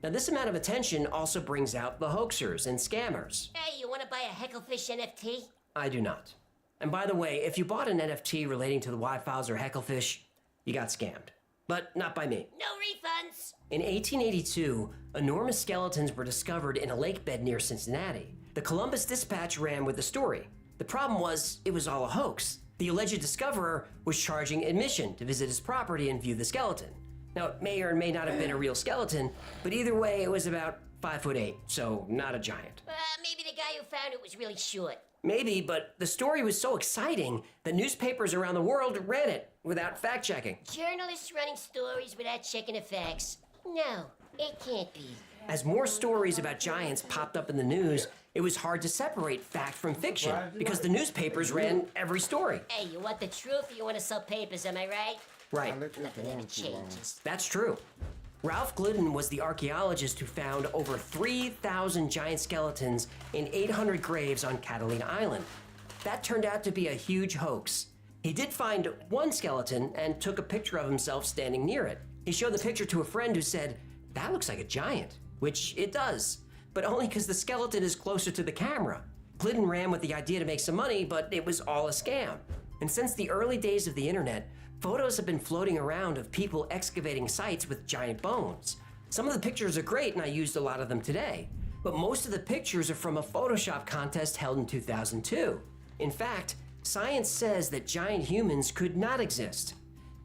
Now, this amount of attention also brings out the hoaxers and scammers. Hey, you want to buy a Hecklefish NFT? I do not. And by the way, if you bought an NFT relating to the Y-Files or Hecklefish, you got scammed. But not by me. No refunds. In 1882, enormous skeletons were discovered in a lake bed near Cincinnati. The Columbus Dispatch ran with the story. The problem was, it was all a hoax. The alleged discoverer was charging admission to visit his property and view the skeleton. Now, it may or may not have been a real skeleton, but either way, it was about 5'8", so not a giant. Maybe the guy who found it was really short. Maybe, but the story was so exciting that newspapers around the world ran it without fact-checking. Journalists running stories without checking the facts. No, it can't be. As more stories about giants popped up in the news, it was hard to separate fact from fiction because the newspapers ran every story. Hey, you want the truth or you want to sell papers, am I right? Right. Nothing ever changes. That's true. Ralph Glidden was the archaeologist who found over 3,000 giant skeletons in 800 graves on Catalina Island. That turned out to be a huge hoax. He did find one skeleton and took a picture of himself standing near it. He showed the picture to a friend who said, "That looks like a giant," which it does, but only because the skeleton is closer to the camera. Glidden ran with the idea to make some money, but it was all a scam. And since the early days of the internet, photos have been floating around of people excavating sites with giant bones. Some of the pictures are great, and I used a lot of them today. But most of the pictures are from a Photoshop contest held in 2002. In fact, science says that giant humans could not exist.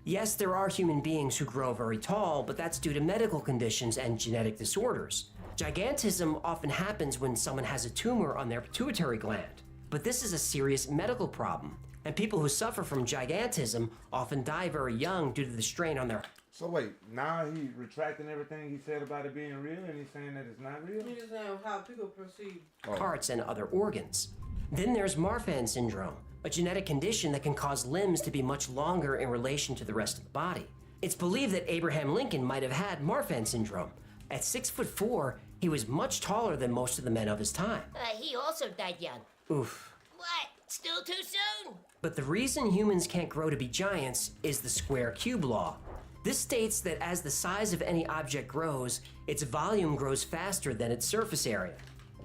Yes, there are human beings who grow very tall, but that's due to medical conditions and genetic disorders. Gigantism often happens when someone has a tumor on their pituitary gland. But this is a serious medical problem. And people who suffer from gigantism often die very young due to the strain on their... So wait, now he's retracting everything he said about it being real and he's saying that it's not real? He's saying how people perceive hearts and other organs. Then there's Marfan syndrome, a genetic condition that can cause limbs to be much longer in relation to the rest of the body. It's believed that Abraham Lincoln might have had Marfan syndrome. At 6'4", he was much taller than most of the men of his time. He also died young. Oof. What? Still too soon? But the reason humans can't grow to be giants is the square cube law. This states that as the size of any object grows, its volume grows faster than its surface area.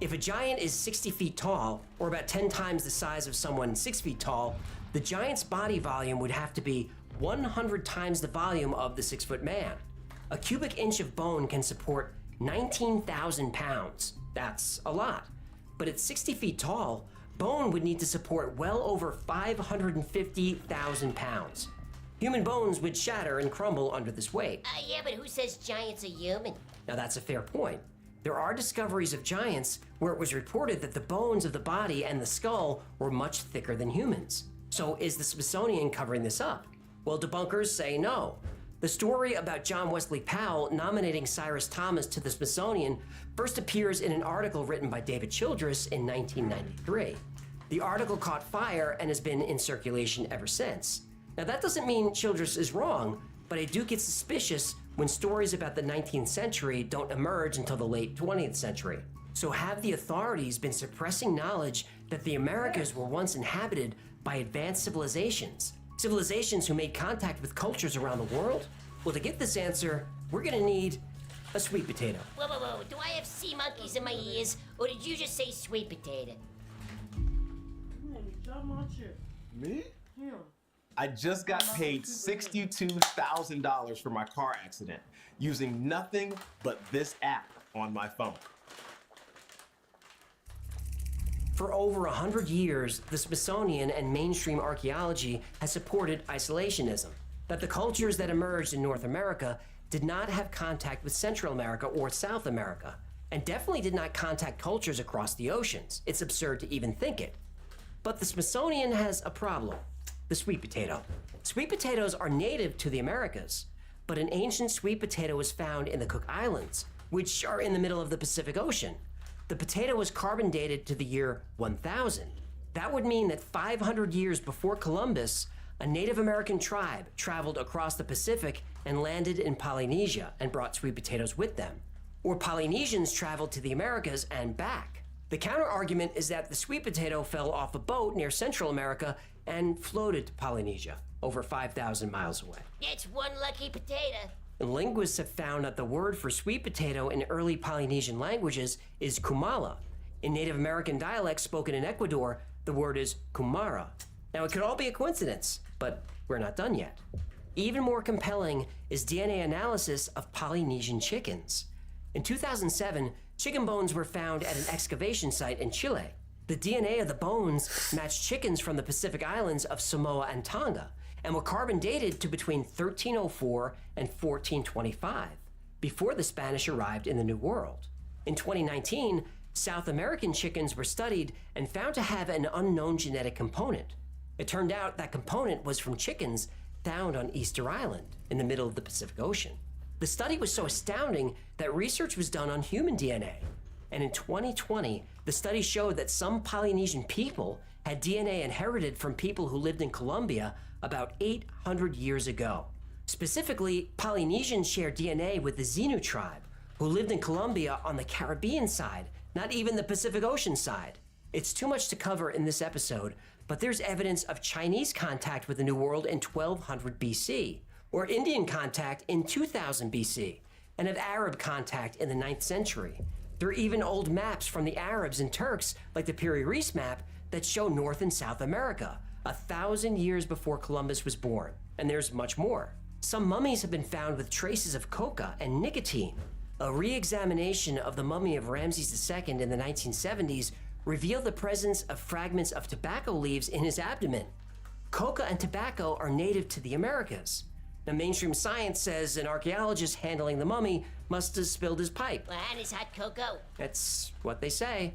If a giant is 60 feet tall, or about 10 times the size of someone 6 feet tall, the giant's body volume would have to be 100 times the volume of the 6-foot man. A cubic inch of bone can support 19,000 pounds. That's a lot. But at 60 feet tall, bone would need to support well over 550,000 pounds. Human bones would shatter and crumble under this weight. Yeah, but who says giants are human? Now that's a fair point. There are discoveries of giants where it was reported that the bones of the body and the skull were much thicker than humans. So is the Smithsonian covering this up? Well, debunkers say no. The story about John Wesley Powell nominating Cyrus Thomas to the Smithsonian first appears in an article written by David Childress in 1993. The article caught fire and has been in circulation ever since. Now that doesn't mean Childress is wrong, but I do get suspicious when stories about the 19th century don't emerge until the late 20th century. So have the authorities been suppressing knowledge that the Americas were once inhabited by advanced civilizations? Civilizations who made contact with cultures around the world? Well, to get this answer, we're gonna need a sweet potato. Whoa, whoa, whoa. Do I have sea monkeys in my ears, or did you just say sweet potato? Me? Yeah. I just got paid $62,000 for my car accident using nothing but this app on my phone. For over 100 years, the Smithsonian and mainstream archaeology has supported isolationism, that the cultures that emerged in North America did not have contact with Central America or South America, and definitely did not contact cultures across the oceans. It's absurd to even think it. But the Smithsonian has a problem: the sweet potato. Sweet potatoes are native to the Americas, but an ancient sweet potato was found in the Cook Islands, which are in the middle of the Pacific Ocean. The potato was carbon dated to the year 1000. That would mean that 500 years before Columbus, a Native American tribe traveled across the Pacific and landed in Polynesia and brought sweet potatoes with them. Or Polynesians traveled to the Americas and back. The counter-argument is that the sweet potato fell off a boat near Central America and floated to Polynesia, over 5,000 miles away. It's one lucky potato. Linguists have found that the word for sweet potato in early Polynesian languages is kumala. In Native American dialects spoken in Ecuador, the word is kumara. Now, it could all be a coincidence, but we're not done yet. Even more compelling is DNA analysis of Polynesian chickens. In 2007, chicken bones were found at an excavation site in Chile. The DNA of the bones matched chickens from the Pacific Islands of Samoa and Tonga, and were carbon dated to between 1304 and 1425, before the Spanish arrived in the New World. In 2019, South American chickens were studied and found to have an unknown genetic component. It turned out that component was from chickens found on Easter Island in the middle of the Pacific Ocean. The study was so astounding that research was done on human DNA. And in 2020, the study showed that some Polynesian people had DNA inherited from people who lived in Colombia about 800 years ago. Specifically, Polynesians share DNA with the Xenu tribe, who lived in Colombia on the Caribbean side, not even the Pacific Ocean side. It's too much to cover in this episode, but there's evidence of Chinese contact with the New World in 1200 BC, or Indian contact in 2000 BC, and of Arab contact in the 9th century. There are even old maps from the Arabs and Turks, like the Piri Reis map, that show North and South America, 1,000 years before Columbus was born. And there's much more. Some mummies have been found with traces of coca and nicotine. A re-examination of the mummy of Ramses II in the 1970s revealed the presence of fragments of tobacco leaves in his abdomen. Coca and tobacco are native to the Americas. Now, mainstream science says an archaeologist handling the mummy must have spilled his pipe. And his hot cocoa. That's what they say.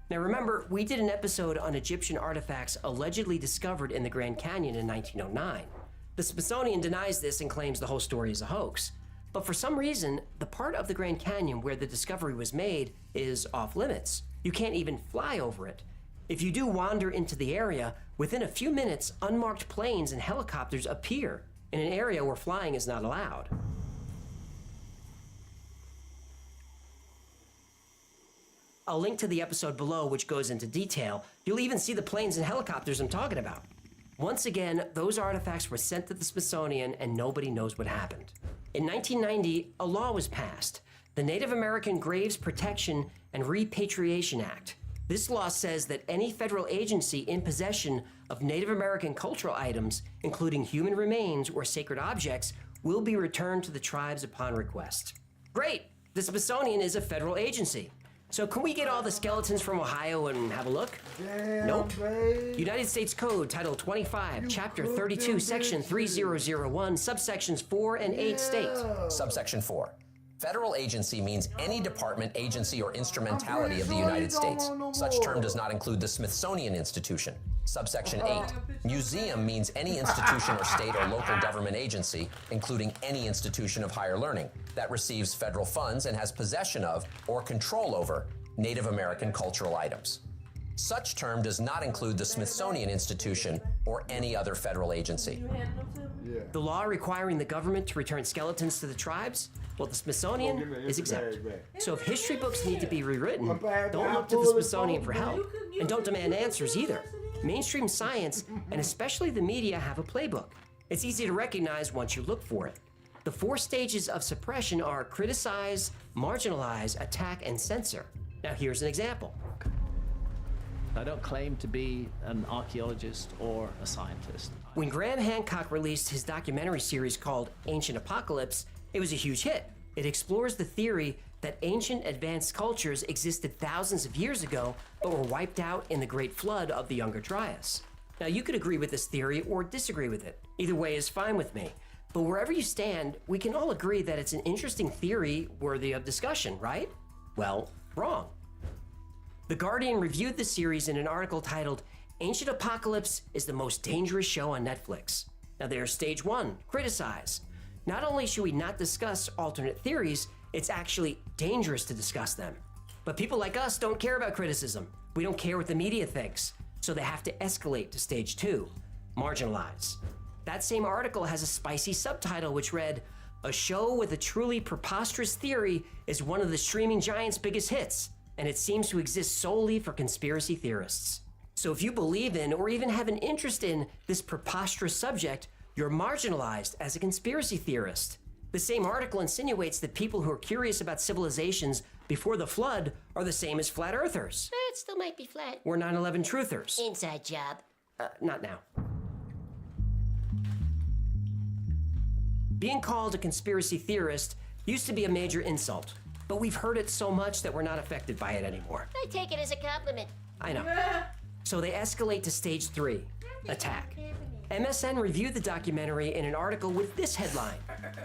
Now remember, we did an episode on Egyptian artifacts allegedly discovered in the Grand Canyon in 1909. The Smithsonian denies this and claims the whole story is a hoax. But for some reason, the part of the Grand Canyon where the discovery was made is off limits. You can't even fly over it. If you do wander into the area, within a few minutes, unmarked planes and helicopters appear in an area where flying is not allowed. I'll link to the episode below, which goes into detail. You'll even see the planes and helicopters I'm talking about. Once again, those artifacts were sent to the Smithsonian and nobody knows what happened. In 1990, a law was passed, the Native American Graves Protection and Repatriation Act. This law says that any federal agency in possession of Native American cultural items, including human remains or sacred objects, will be returned to the tribes upon request. Great! The Smithsonian is a federal agency. So can we get all the skeletons from Ohio and have a look? Damn, nope. Babe. United States Code, Title 25, Chapter 32, Section 3001, subsections 4 and 8 state. Subsection 4. Federal agency means any department, agency, or instrumentality of the United States. Such term does not include the Smithsonian Institution. Subsection 8. Museum means any institution or state or local government agency, including any institution of higher learning, that receives federal funds and has possession of or control over Native American cultural items. Such term does not include the Smithsonian Institution or any other federal agency. The law requiring the government to return skeletons to the tribes? Well, the Smithsonian is exempt. So if history books need to be rewritten, don't look to the Smithsonian for help, and don't demand answers either. Mainstream science, and especially the media, have a playbook. It's easy to recognize once you look for it. The 4 stages of suppression are criticize, marginalize, attack, and censor. Now here's an example. I don't claim to be an archaeologist or a scientist. When Graham Hancock released his documentary series called Ancient Apocalypse, it was a huge hit. It explores the theory that ancient advanced cultures existed thousands of years ago, but were wiped out in the Great Flood of the Younger Dryas. Now, you could agree with this theory or disagree with it. Either way is fine with me. But wherever you stand, we can all agree that it's an interesting theory worthy of discussion, right? Well, wrong. The Guardian reviewed the series in an article titled, Ancient Apocalypse is the most dangerous show on Netflix. Now there's stage 1, criticize. Not only should we not discuss alternate theories, it's actually dangerous to discuss them. But people like us don't care about criticism. We don't care what the media thinks. So they have to escalate to stage 2, marginalize. That same article has a spicy subtitle which read, a show with a truly preposterous theory is one of the streaming giant's biggest hits, and it seems to exist solely for conspiracy theorists. So if you believe in or even have an interest in this preposterous subject, you're marginalized as a conspiracy theorist. The same article insinuates that people who are curious about civilizations before the flood are the same as flat earthers. It still might be flat. Or 9/11 truthers. Inside job. Not now. Being called a conspiracy theorist used to be a major insult, but we've heard it so much that we're not affected by it anymore. I take it as a compliment. I know. So they escalate to stage 3, attack. MSN reviewed the documentary in an article with this headline: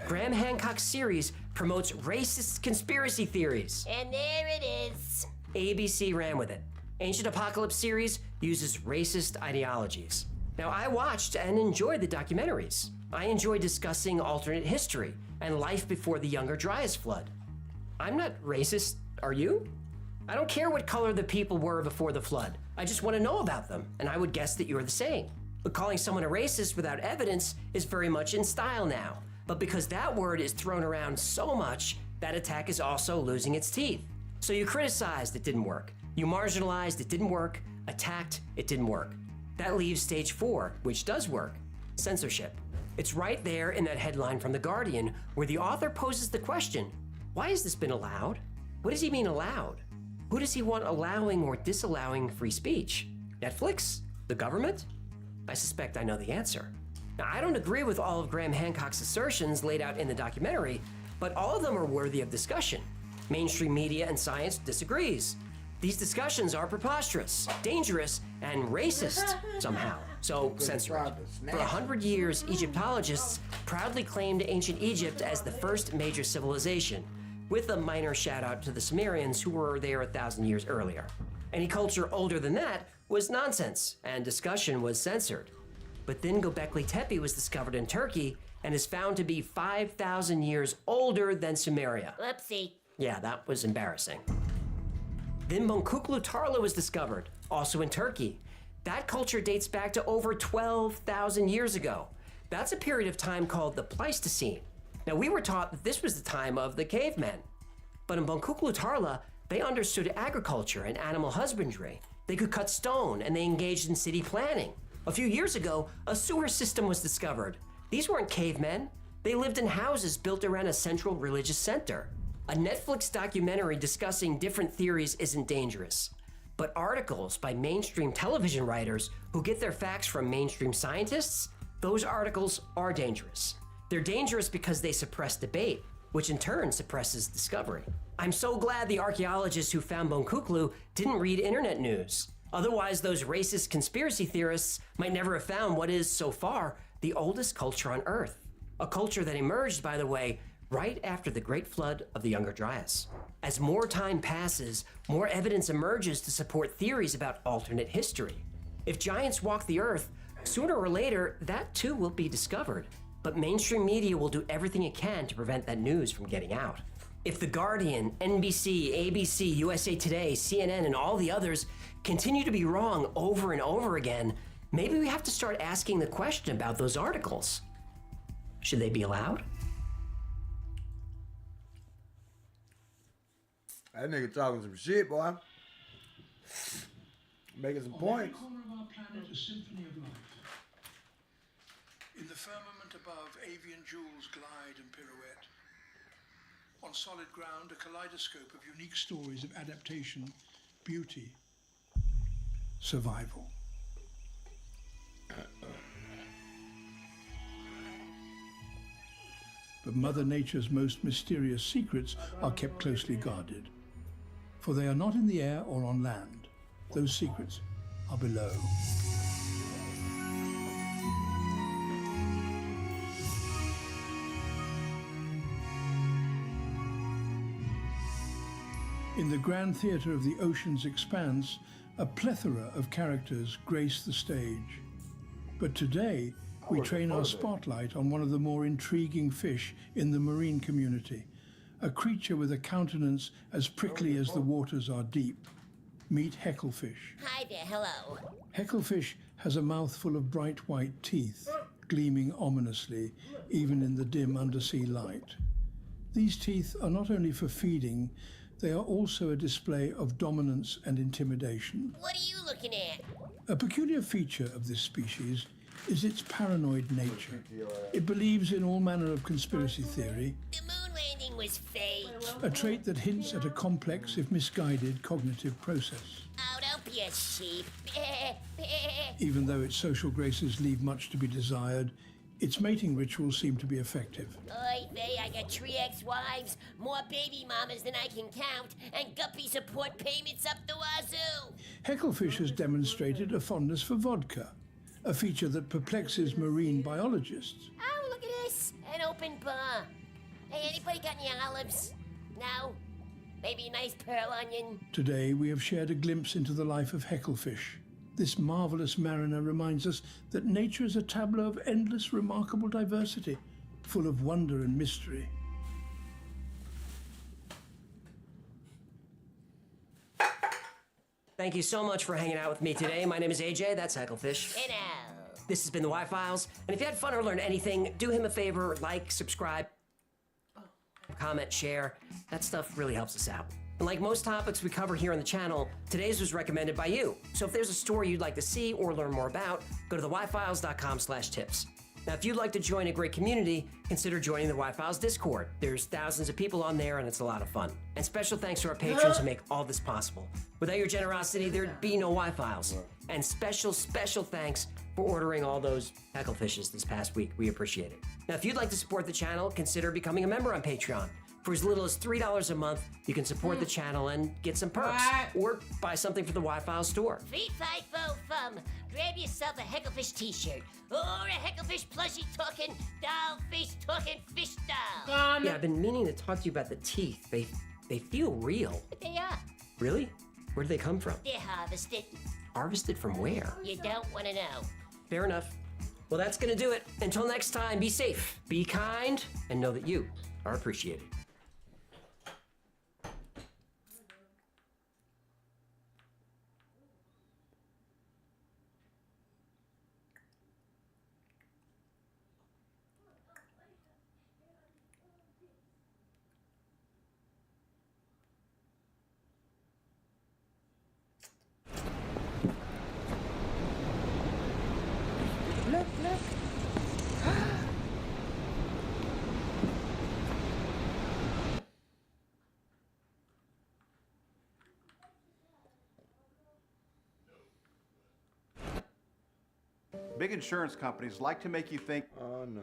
Graham Hancock's series promotes racist conspiracy theories. And there it is. ABC ran with it. Ancient Apocalypse series uses racist ideologies. Now, I watched and enjoyed the documentaries. I enjoy discussing alternate history and life before the Younger Dryas flood. I'm not racist, are you? I don't care what color the people were before the flood. I just want to know about them, and I would guess that you're the same. But calling someone a racist without evidence is very much in style now. But because that word is thrown around so much, that attack is also losing its teeth. So you criticized, it didn't work. You marginalized, it didn't work. Attacked, it didn't work. That leaves stage 4, which does work: censorship. It's right there in that headline from The Guardian, where the author poses the question, why has this been allowed? What does he mean allowed? Who does he want allowing or disallowing free speech? Netflix? The government? I suspect I know the answer. Now, I don't agree with all of Graham Hancock's assertions laid out in the documentary, but all of them are worthy of discussion. Mainstream media and science disagrees. These discussions are preposterous, dangerous, and racist somehow. So censor it. For 100 years, Egyptologists proudly claimed ancient Egypt as the first major civilization, with a minor shout out to the Sumerians who were there 1,000 years earlier. Any culture older than that was nonsense, and discussion was censored. But then Göbekli Tepe was discovered in Turkey and is found to be 5,000 years older than Sumeria. Whoopsie. Yeah, that was embarrassing. Then Bonkuklu Tarla was discovered, also in Turkey. That culture dates back to over 12,000 years ago. That's a period of time called the Pleistocene. Now, we were taught that this was the time of the cavemen. But in Bonkuklu Tarla, they understood agriculture and animal husbandry. They could cut stone, and they engaged in city planning. A few years ago, a sewer system was discovered. These weren't cavemen. They lived in houses built around a central religious center. A Netflix documentary discussing different theories isn't dangerous. But articles by mainstream television writers who get their facts from mainstream scientists, those articles are dangerous. They're dangerous because they suppress debate, which in turn suppresses discovery. I'm so glad the archaeologists who found Bonkuklu didn't read internet news. Otherwise, those racist conspiracy theorists might never have found what is, so far, the oldest culture on Earth. A culture that emerged, by the way, right after the Great Flood of the Younger Dryas. As more time passes, more evidence emerges to support theories about alternate history. If giants walk the Earth, sooner or later, that too will be discovered. But mainstream media will do everything it can to prevent that news from getting out. If The Guardian, NBC, ABC, USA Today, CNN, and all the others continue to be wrong over and over again, maybe we have to start asking the question about those articles. Should they be allowed? That nigga talking some shit, boy. Making some points. On every corner of our planet, a symphony of life. In the firmament above, avian jewels glide and pirouette. On solid ground, a kaleidoscope of unique stories of adaptation, beauty, survival. But Mother Nature's most mysterious secrets are kept closely guarded. For they are not in the air or on land. Those secrets are below. In the grand theatre of the ocean's expanse, a plethora of characters grace the stage. But today, we train our spotlight on one of the more intriguing fish in the marine community, a creature with a countenance as prickly as the waters are deep. Meet hecklefish. Hi there, hello. Hecklefish has a mouthful of bright white teeth, gleaming ominously, even in the dim undersea light. These teeth are not only for feeding, they are also a display of dominance and intimidation. What are you looking at? A peculiar feature of this species is its paranoid nature. It believes in all manner of conspiracy theory, The moon landing was fake. a trait that hints at a complex, if misguided, cognitive process. Oh, don't be a sheep. Even though its social graces leave much to be desired, Its mating rituals seem to be effective. Oy vey, I got 3 ex-wives, more baby mamas than I can count, and guppy support payments up the wazoo. Hecklefish has demonstrated a fondness for vodka, a feature that perplexes marine biologists. Oh, look at this, an open bar. Hey, anybody got any olives? No? Maybe a nice pearl onion? Today we have shared a glimpse into the life of Hecklefish. This marvelous mariner reminds us that nature is a tableau of endless, remarkable diversity, full of wonder and mystery. Thank you so much for hanging out with me today. My name is AJ, that's Hecklefish. Hello. This has been the Y-Files, and if you had fun or learned anything, do him a favor, like, subscribe, comment, share. That stuff really helps us out. And like most topics we cover here on the channel, today's was recommended by you. So if there's a story you'd like to see or learn more about, go to theyfiles.com/tips. Now, if you'd like to join a great community, consider joining the Y-Files Discord. There's thousands of people on there, and it's a lot of fun. And special thanks to our patrons who make all this possible. Without your generosity, there'd be no Y-Files. And special thanks for ordering all those Hecklefishes this past week. We appreciate it. Now, if you'd like to support the channel, consider becoming a member on Patreon. For as little as $3 a month, you can support the channel and get some perks. Or buy something for the Y-Files store. 350 grab yourself a Hecklefish t-shirt or a Hecklefish plushie talking doll face talking fish doll. Yeah, I've been meaning to talk to you about the teeth. They feel real. But they are. Really? Where do they come from? They're harvested. Harvested from where? You don't want to know. Fair enough. Well, that's gonna do it. Until next time, be safe, be kind, and know that you are appreciated. Look. Big insurance companies like to make you think, oh no.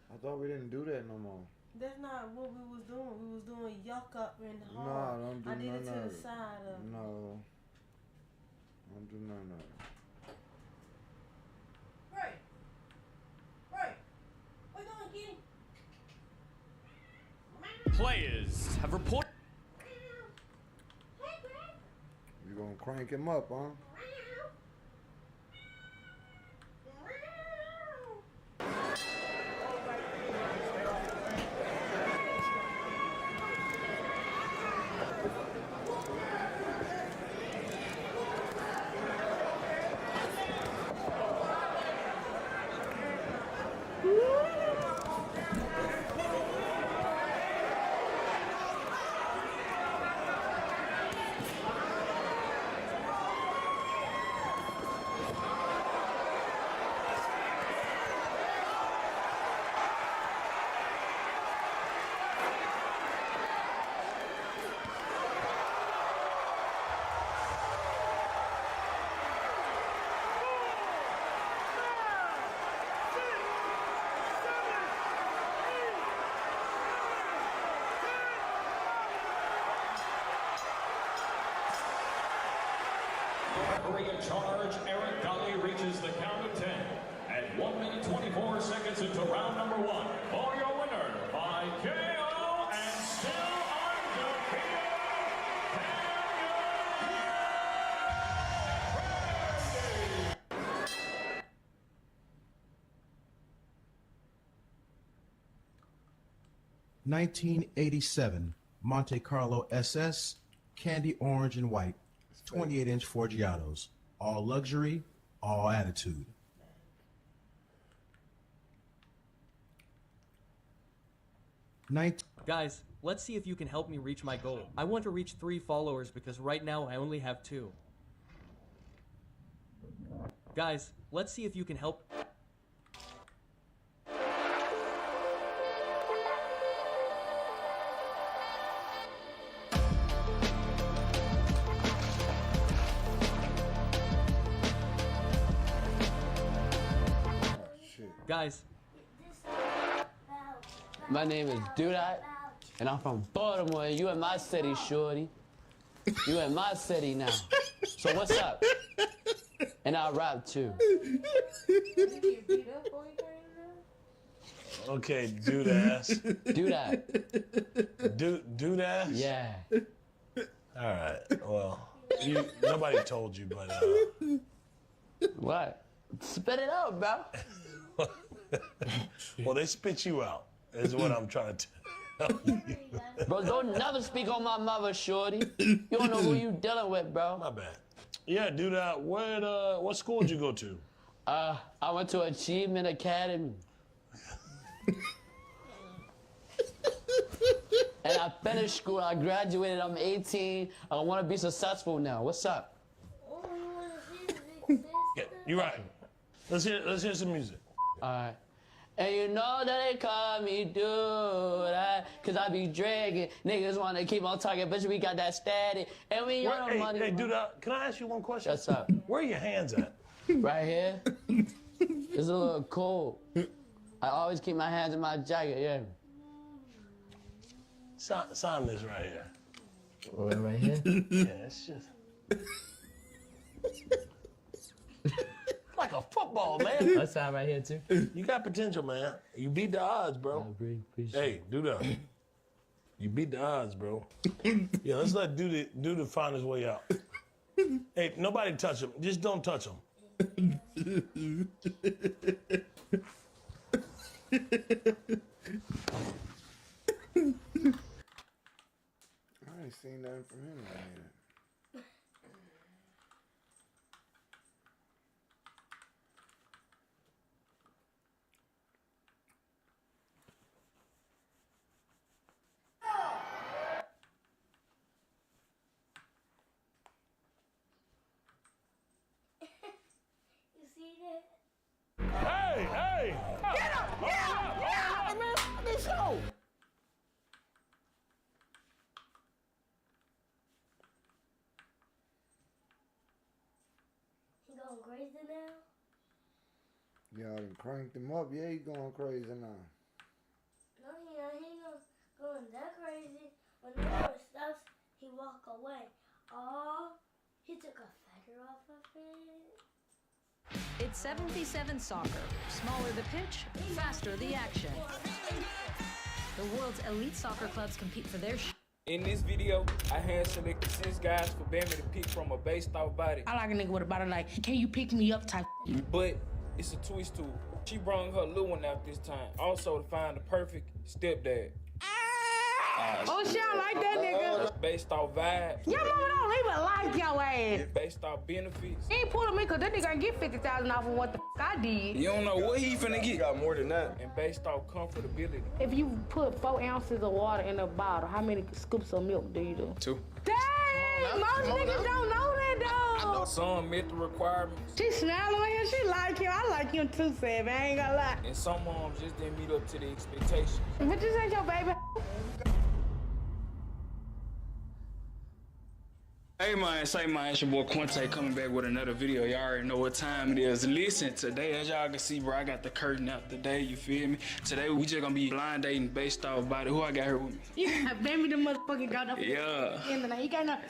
I thought we didn't do that no more. That's not what we was doing. We was doing yuck up and No, hard. don't do I did none it to of the it. side of. No. Don't do none of it. Right. What you doing, kitty? Players have reported. You gonna crank him up, huh? Referee in charge, Eric Dolly reaches the count of 10 at 1 minute 24 seconds into round number 1. For your winner by KO and still undefeated, (1987) Monte Carlo SS, candy orange and white, 28-inch Forgiatos, all luxury, all attitude. Guys, let's see if you can help me reach my goal. I want to reach 3 followers because right now I only have 2. Guys, let's see if you can help. Guys. My name is Dudat, and I'm from Baltimore, and you in my city, shorty. You in my city now. So what's up? And I rap too. Okay, Dudass. Do that. Dudass? Yeah. All right, well, nobody told you, but... What? Spit it out, bro. Well, they spit you out, is what I'm trying to tell you. Bro, don't never speak on my mother, shorty. You don't know who you dealing with, bro. My bad. Yeah, dude, what school did you go to? I went to Achievement Academy. And I finished school, I graduated, I'm 18. I want to be successful now. What's up? Yeah, you're right. Let's hear some music. Alright. And you know that they call me dude, cause I be dragging. Niggas wanna keep on talking, bitch, we got that static. And we on money. Hey, dude, can I ask you one question? What's up? Where are your hands at? Right here. It's a little cold. I always keep my hands in my jacket, yeah. Sign this right here. Right here? Yeah, it's just... like a football, man. That sign right here, too. You got potential, man. You beat the odds, bro. Hey, do that. You beat the odds, bro. Yeah, let's let Duda find his way out. Hey, nobody touch him. Just don't touch him. I ain't seen nothing from him right here. Hey! Get up! Man, this show! He going crazy now? Y'all done cranked him up. Yeah, he going crazy now. No, he not. He not going that crazy. When the door stops, he walk away. Oh, he took a feather off of it. It's 7v7 soccer. Smaller the pitch, faster the action. The world's elite soccer clubs compete for their In this video, I hand selected 6 guys for Bambi to pick from a based off body. I like a nigga with a body like, can you pick me up type. But it's a twist to it. She brung her little one out this time, also to find the perfect stepdad. Oh shit, I like that nigga. It's based off vibes. Your mama don't even like your ass. Based off benefits. He ain't pulling me cause that nigga ain't get 50,000 off of what the I did. You don't know what he finna get. He got more than that. And based off comfortability. If you put 4 ounces of water in a bottle, how many scoops of milk do you do? 2. Dang, most niggas don't know that though. I know some met the requirements. She smiling at him, she like him. I like him too, Seb, I ain't gonna lie. And some moms just didn't meet up to the expectations. But this ain't your baby. Hey man, it's your boy Quinte coming back with another video. Y'all already know what time it is. Listen, today, as y'all can see, bro, I got the curtain out today, you feel me? Today, we just gonna be blind dating based off body. Who I got here with me? Yeah, baby, the motherfucking girl. Yeah.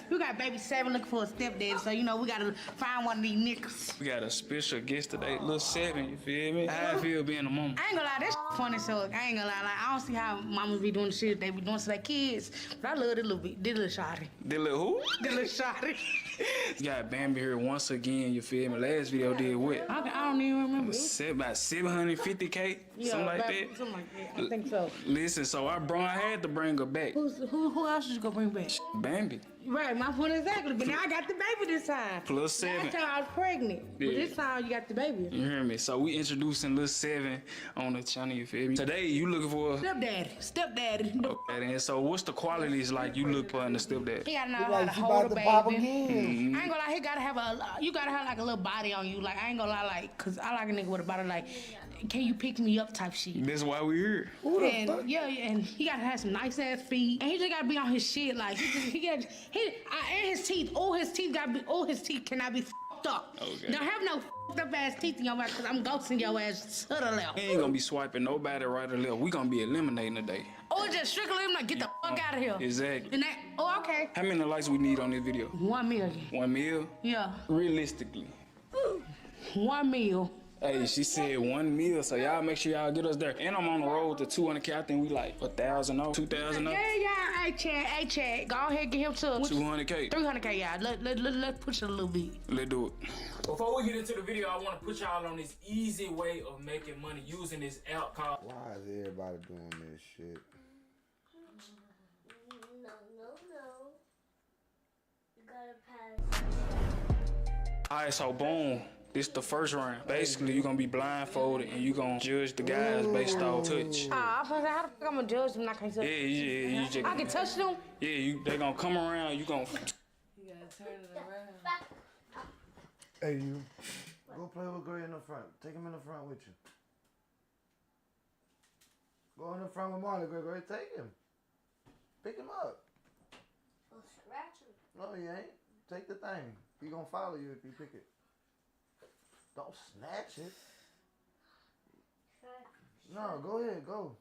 You got baby 7 looking for a stepdad, so you know we gotta find one of these niggas. We got a special guest today, little 7, you feel me? How I feel being a mama. I ain't gonna lie, that's funny, so I ain't gonna lie. Like, I don't see how mamas be doing the shit they be doing to their kids, but I love this little shawty. This little who? This little shawty. Got Bambi here once again, you feel me? Last video did what? I don't even remember. About 750K. Yeah, something like that. Something like that. I think so. Listen, so I had to bring her back. Who else you gonna bring back? Bambi. Right, my point exactly. But now I got the baby this time. Plus 7. Last time I was pregnant. But Yeah. this time you got the baby. You hear me? So we introducing Lil 7 on the channel, you feel me? Today, you looking for a... Stepdaddy. Okay, then. So what's the qualities like you look for in the stepdad? He gotta know how to hold a baby. I ain't gonna lie, he gotta have you gotta have like a little body on you. Like, I ain't gonna lie, like, cause I like a nigga with a body like, can you pick me up type shit. That's why we here. And yeah, and he gotta have some nice ass feet. And he just gotta be on his shit. Like, and his teeth, all his teeth cannot be fucked up. Okay. Don't have no fucked up ass teeth in your ass, cause I'm ghosting your ass to the left. We ain't gonna be swiping nobody right or left. We gonna be eliminating today. Or just strictly him, like, get the fuck out of here. Exactly. And that, okay. How many likes we need on this video? 1 million. 1 mil? Yeah. Realistically. 1 mil. Hey, she said 1 mil, so y'all make sure y'all get us there. And I'm on the road to 200K. I think we like 1,000 off, 2,000 off. Yeah. Hey, Chad. Go ahead, get him to 200K. 300K, yeah. Let's push it a little bit. Let's do it. Before we get into the video, I want to put y'all on this easy way of making money using this app called... Why is everybody doing this shit? No. You gotta pass. Alright, so boom. This the first round. Basically, you're gonna be blindfolded and you're gonna judge the guys based off touch. I'm gonna say, how the fuck I'm gonna judge them when I can't touch them? Yeah, you just... I can touch them? Yeah, they gonna come around, you gonna... You gotta turn it around. Hey, you. Go play with Gray in the front. Take him in the front with you. Go in the front with Marley, Gray. Take him. Pick him up. Well, scratch him. No, he ain't. Take the thing. He gonna follow you if you pick it. Don't snatch it. No, go ahead. Go.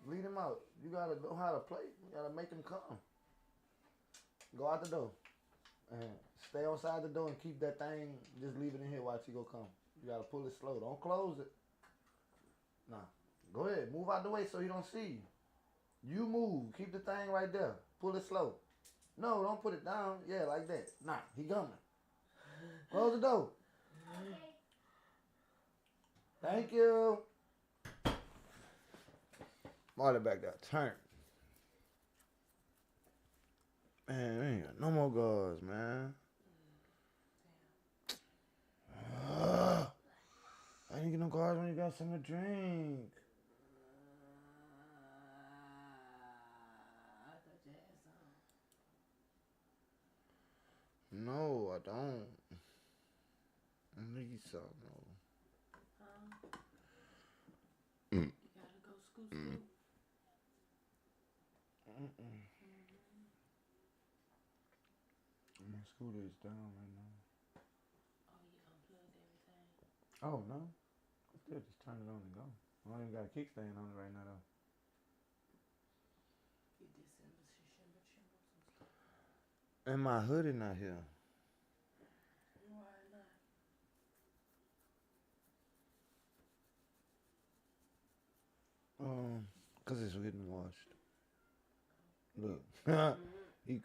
Lead him out. You gotta know how to play. You gotta make him come. Go out the door. And stay outside the door and keep that thing. Just leave it in here while she go come. You gotta pull it slow. Don't close it. Nah. Go ahead. Move out the way so he don't see you. You move. Keep the thing right there. Pull it slow. No, don't put it down. Yeah, like that. Nah, he coming. Close the door. Thank you. Marley back there. Turn. Man, we ain't got no more guards, man. I didn't get no guards when you got something to drink. No, I don't. I need some. No. You gotta go scoot. My scooter is down right now. Oh, you unplugged everything? Oh, no. I still just turn it on and go. I don't even got a kickstand on it right now, though. And my hoodie not here. Why not? 'Cause it's getting washed. Look. He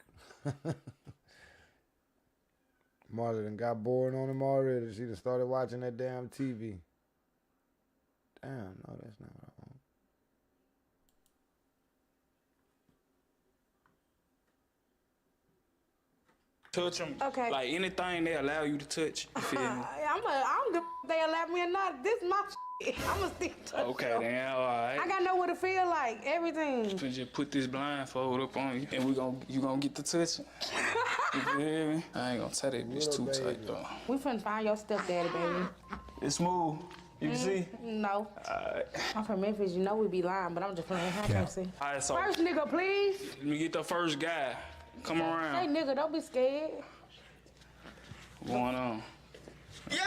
Marley done got bored on him already. She done started watching that damn TV. Damn, no, that's not what I want. Touch them. Okay. Like anything they allow you to touch. You feel me? I don't give a they allow me or not. This is my shit. I'ma still touch Okay, them. then, all right. I gotta know what it feel like. Everything. So just put this blindfold up on you, and you gonna get the touching. You feel me? I ain't gonna tie that bitch too tight though. We finna find your stepdaddy, baby. It's smooth. You can see? No. Alright. I'm from Memphis. You know we be lying, but I'm just playing. I can't see. All right, so First nigga, please. let me get the first guy. Come Hey around. nigga, don't be scared. What's going on? Yo,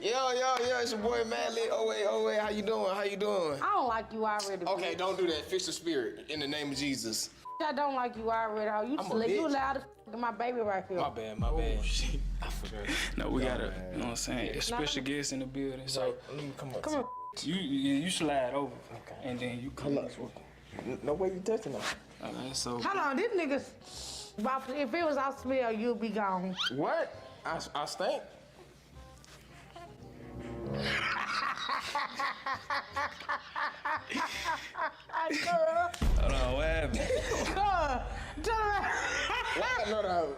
it's your boy Marley. Oh wait, how you doing? I don't like you already. Okay, bitch. don't do that. Fix the spirit in the name of Jesus. I don't like you already. You I'm a you bitch. loud as f- my baby right here. My bad. Shit, I forgot. No, we got a, you know what I'm saying, a special guest in the building. So Let me come up. Come here. you slide over, and then you come up. No way you touching them. Alright, so Hold on, this nigga. If it was out smell, you'll be gone. What? I stink. Hold on, what happened? Turn around.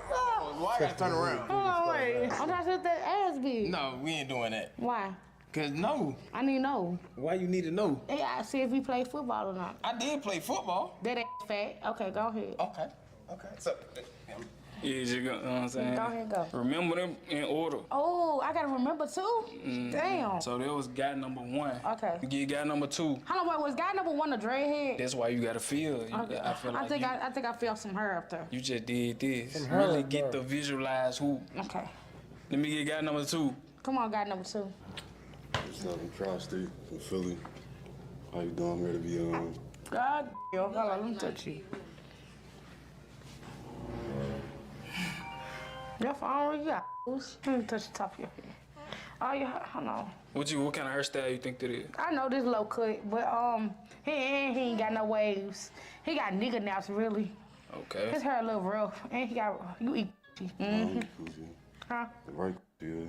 Why I gotta turn around? Hold on, wait. I'm trying to see that ass big. No, we ain't doing that. Why? Cause no. I need to know. Why you need to know? Yeah, I see if he played football or not. I did play football. That ass fat. Okay, go ahead. Okay. So. Yeah, just go, you know what I'm saying? Go ahead and go. Remember them in order. Oh, I gotta remember too? Damn. So that was guy number 1. Okay. You get guy number 2. How long was guy number 1 a dreadhead? That's why you gotta feel. Okay. I feel like I think I felt some hair up there. you just did this. Some hair Really up get there. to visualize who. Okay. Let me get guy number 2. Come on, guy number 2. What's up, I'm Tri-State from Philly. How you doing? I'm ready to be on. God damn, hold on, let me touch you. Your phone really got. Let me touch the top of your head. Oh yeah, hold on. What kind of hairstyle you think that is? I know this low cut, but he ain't got no waves. He got nigga naps really. Okay. His hair a little rough, and he got you eat. Huh? Right, yeah.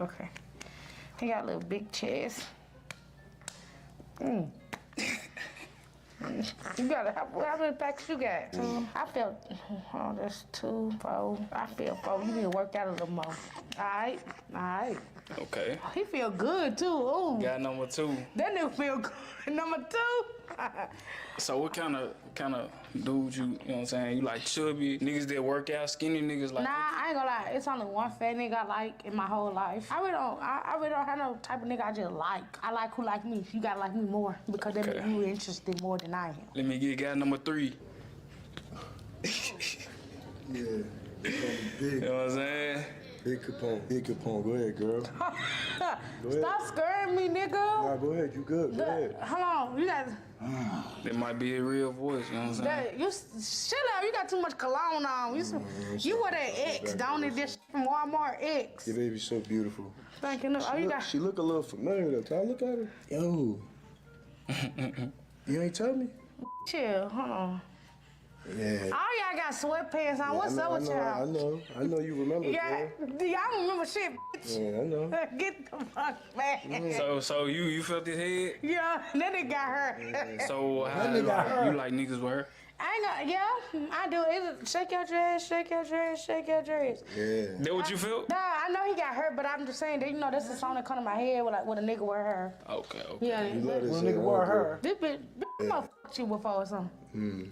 Okay. He got a little big chest. You got how many packs you got? 2. I felt, oh, that's 2, 4. I feel 4. You need to work out a little more. All right. Okay. He feel good too. Ooh. Guy number 2. That nigga feel good. Number 2. So what kind of dude you know what I'm saying? You like chubby niggas that work out, skinny niggas like? Nah, I ain't gonna lie. It's only one fat nigga I like in my whole life. I really don't have no type of nigga I just like. I like who like me. You gotta like me more because that make you interested more than I am. Let me get guy number 3. Yeah. You know what I'm saying? Big Capone. Go ahead, girl. Go ahead. Stop scaring me, nigga. Nah, go ahead. You good. Go ahead. Hold on. You got. That might be a real voice, you know what I'm saying? You shut up. You got too much cologne on. You wear that X, don't it? This from Walmart X. Your baby's so beautiful. Thank you. She look a little familiar though. Can I look at her? Yo. You ain't tell me? Chill. Hold on. Yeah. All y'all got sweatpants on. What's up with y'all? I know you remember, Yeah, girl. y'all remember shit, bitch. Yeah, I know. Get the fuck back. So you felt his head? Yeah, that nigga got hurt. So how you like niggas with her? I ain't gonna, I do. It's shake your dress, shake your dress, shake your dress. Yeah. That what you felt? Nah, I know he got hurt, but I'm just saying that, that's the song that come to my head with a nigga wear her. Okay. Yeah, You love this when a shit, nigga wear huh, her. This bitch, I'm gonna fuck you before or something.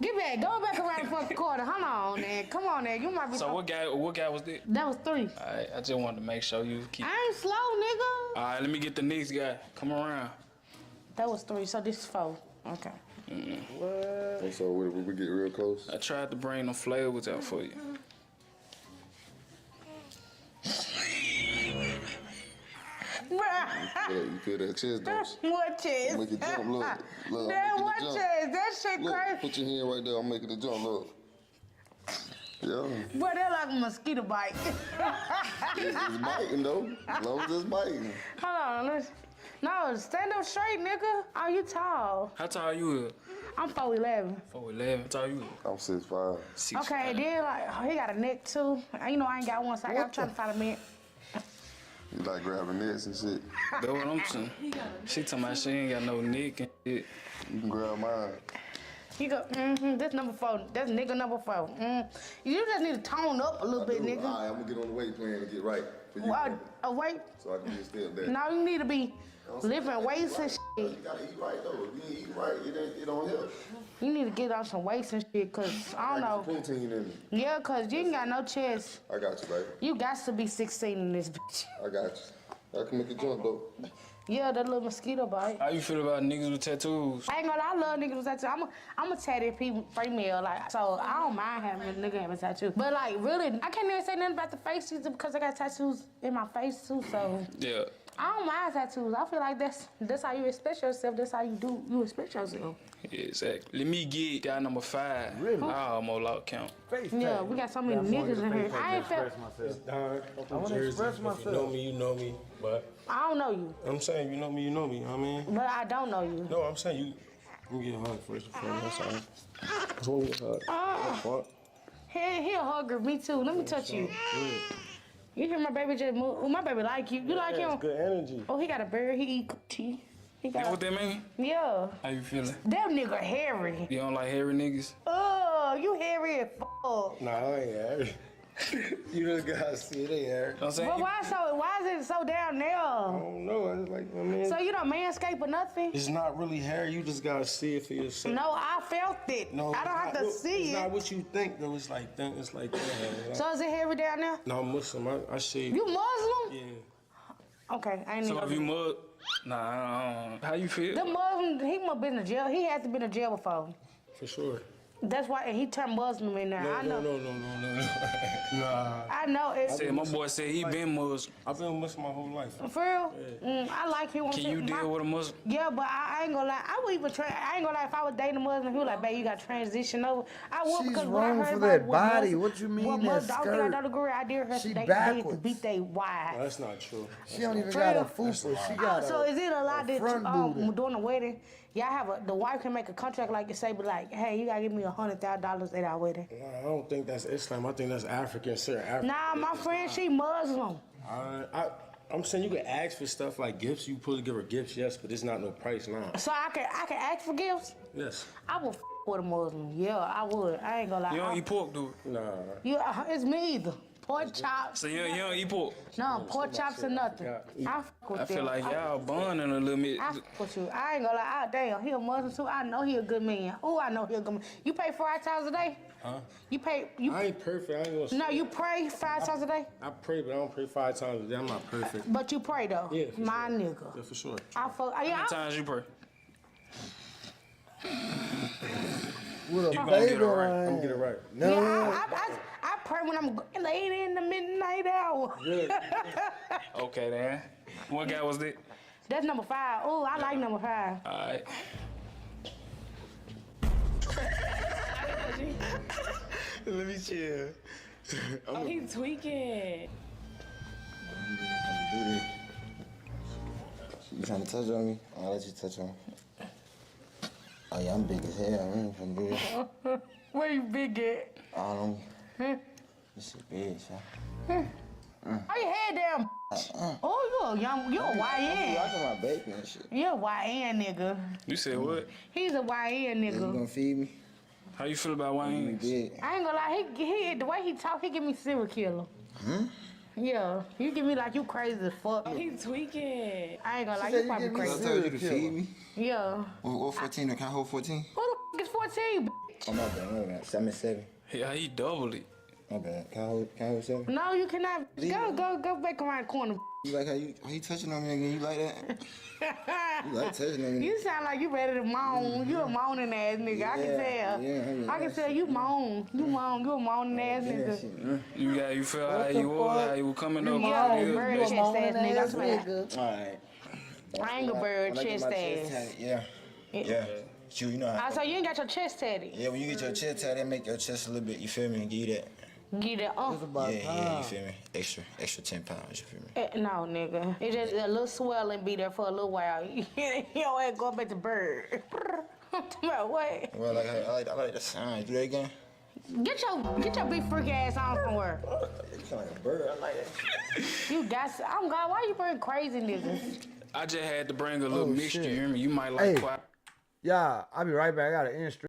Get back, go back around the fucking corner. Hold on, man. Come on, man. You might be. So what guy was that? That was 3. Alright, I just wanted to make sure you keep. I ain't slow, nigga. Alright, let me get the next guy. Come around. That was 3, so this is 4. Okay. What? So we get real close? I tried to bring them flavors out for you. You feel that chest, don't you? What chest? Make it jump, look. That what chest? That shit Look, crazy. put your hand right there. I'm making it jump, look. Yeah. Boy, that like a mosquito bite. It's biting, though. As long as it's biting. Hold on, no, stand up straight, nigga. Oh, you tall. How tall you is? I'm 4'11". 4'11". How tall you is? I'm 6'5". Okay, then he got a neck too. I ain't got one, so I'm trying to find a man. You like grabbing nets and shit? That's what I'm saying. She talking about she ain't got no neck and shit. You can grab mine. You go, that's number 4. That's nigga number 4. You just need to tone up a little bit, nigga. All right, I'm gonna get on the weight plan and get right for you. A weight? So I can get still there. No, you need to be lifting weights and shit. You gotta eat right, though. If you ain't eating right, it don't help. You need to get on some weights and shit, cause I don't know. Protein in it. Yeah, cause you ain't got no chest. I got you, baby. You got to be 16 in this bitch. I got you. I can make it jump, though. Yeah, that little mosquito bite. How you feel about niggas with tattoos? I ain't gonna lie, I love niggas with tattoos. I'm a tattoo female, like, so I don't mind having a nigga have a tattoo. But like, really, I can't even say nothing about the face because I got tattoos in my face too, so. Yeah. I don't mind tattoos. I feel like that's how you express yourself. That's how you express yourself. Yeah, exactly. Let me get guy number 5. Really? I almost lost count. Yeah, we got so many niggas in here. I ain't felt. It's Don. I want to express myself. You know me, but I don't know you. I'm saying you know me, you know me. I mean. But I don't know you. No, I'm saying you. You get a hug first and foremost. That's all. That's what we get a hug. He a hugger. Me too. Let me touch you. You hear my baby just move? Oh, my baby like you. You like him? Good energy. Oh, he got a bird. He eat tea. He You know got. what that mean? Yeah. How you feeling? That nigga hairy. You don't like hairy niggas? Oh, you hairy as fuck. Nah, I ain't hairy. You just gotta see it, they hairy. I'm saying. But why is it so down there? I don't know. I just like, I mean. So you don't manscape or nothing? It's not really hairy. You just gotta see it for yourself. No, I felt it. No, I don't have to see it's it. not what you think though. It's like that. It's like that. So is it hairy down there? No, I'm Muslim. I see. You Muslim? Yeah. Okay, I ain't So even. if you mug, nah, how you feel? The Muslim, he must been in jail. He has to been in jail before. For sure. That's why, and he turned Muslim in there. I know. No. Nah. I know. It, My boy said he been Muslim. I've been Muslim my whole life. For real? Yeah. I like him. Can you deal with a Muslim? Yeah, but I ain't gonna lie. I would even I ain't gonna lie. If I was dating a Muslim, he was like, babe, you got to transition over. I would She's because what I wrong heard for about that what body. Muslim- What you mean what that Muslim, I don't think I skirt? know the girl. I did her. She They had backwards. to beat they wives. That's not true. She don't even For got a real? fupa. She got So is it a lot that front booty. during the wedding, y'all have the wife can make a contract like you say, but like, hey, you gotta give me $100,000 at our wedding. I don't think that's Islam. I think that's African, sir. Nah, my friend, she Muslim. I'm saying you can ask for stuff like gifts. You supposed to give her gifts, yes, but it's not no price now. So I can ask for gifts. Yes. I would with a Muslim. Yeah, I would. I ain't gonna lie. You don't eat pork, dude? Nah. Yeah, it's me either. Pork chops. So you don't eat pork? No, pork chops or nothing. I feel like y'all bonding a little bit. I fuck with you. I ain't gonna lie. Damn, he a Muslim too. I know he a good man. Oh, I know he a good man. You pay 5 times a day? Huh? I ain't perfect. I ain't gonna. No, you pray 5 times a day? I pray, but I don't pray 5 times a day. I'm not perfect. But you pray though? Yeah. My nigga. Yeah, for sure. How many times you pray? With a You gonna baby get it right. on. I'm gonna get it right. No. Yeah, I pray when I'm late in the midnight hour. Okay, then. What guy was that? That's number 5. Oh, I like number 5. All right. Let me chill. Oh, he's tweaking. You trying to touch on me? I'll let you touch on me. Oh yeah, I'm big as hell. I ain't finna do this. Where you big at? I don't. Huh? This shit big, son. How your head down? Oh, you a I'm YN. rocking my baby and shit. You a YN nigga. You said what? He's a YN You nigga. gonna feed me? How you feel about Wayne? I ain't gonna lie, he the way he talk, he give me serial killer. Huh? Yeah, you give me like you crazy as fuck. Oh, he's tweaking. I ain't gonna lie, She said you probably give me crazy. I told you to feed me. Yeah. What 14? Can I hold 14? Who the f is 14? Oh, my bad. 7. Yeah, he doubled it. My bad. Can I hold 7? No, you cannot. Go back around the corner. You like how you touching on me again? You like that? You like touching on me? You sound like you ready to moan. You a moaning ass nigga. I can tell. Yeah, I can tell you moan. You moan. You a moaning ass nigga. You feel how you was coming up. Yeah, bird chest ass nigga. I swear. Alright. Triangle bird chest ass. Yeah. You know how. So you ain't got your chest tatted? Yeah, when you get your chest tatted, that make your chest a little bit, you feel me, and give you that. Get it Yeah, you feel me? Extra 10 pounds, you feel me? No, nigga. It's just a little swelling be there for a little while. You ain't going back to bird. What? Well, I like the sound. Do that again? Get your big freak ass on somewhere. You sound like a bird. I like that. You got. I'm God. Why you bring crazy niggas? I just had to bring a little mixture. shit. You hear me? You might like Hey, yeah, I'll be right back. I got an industry.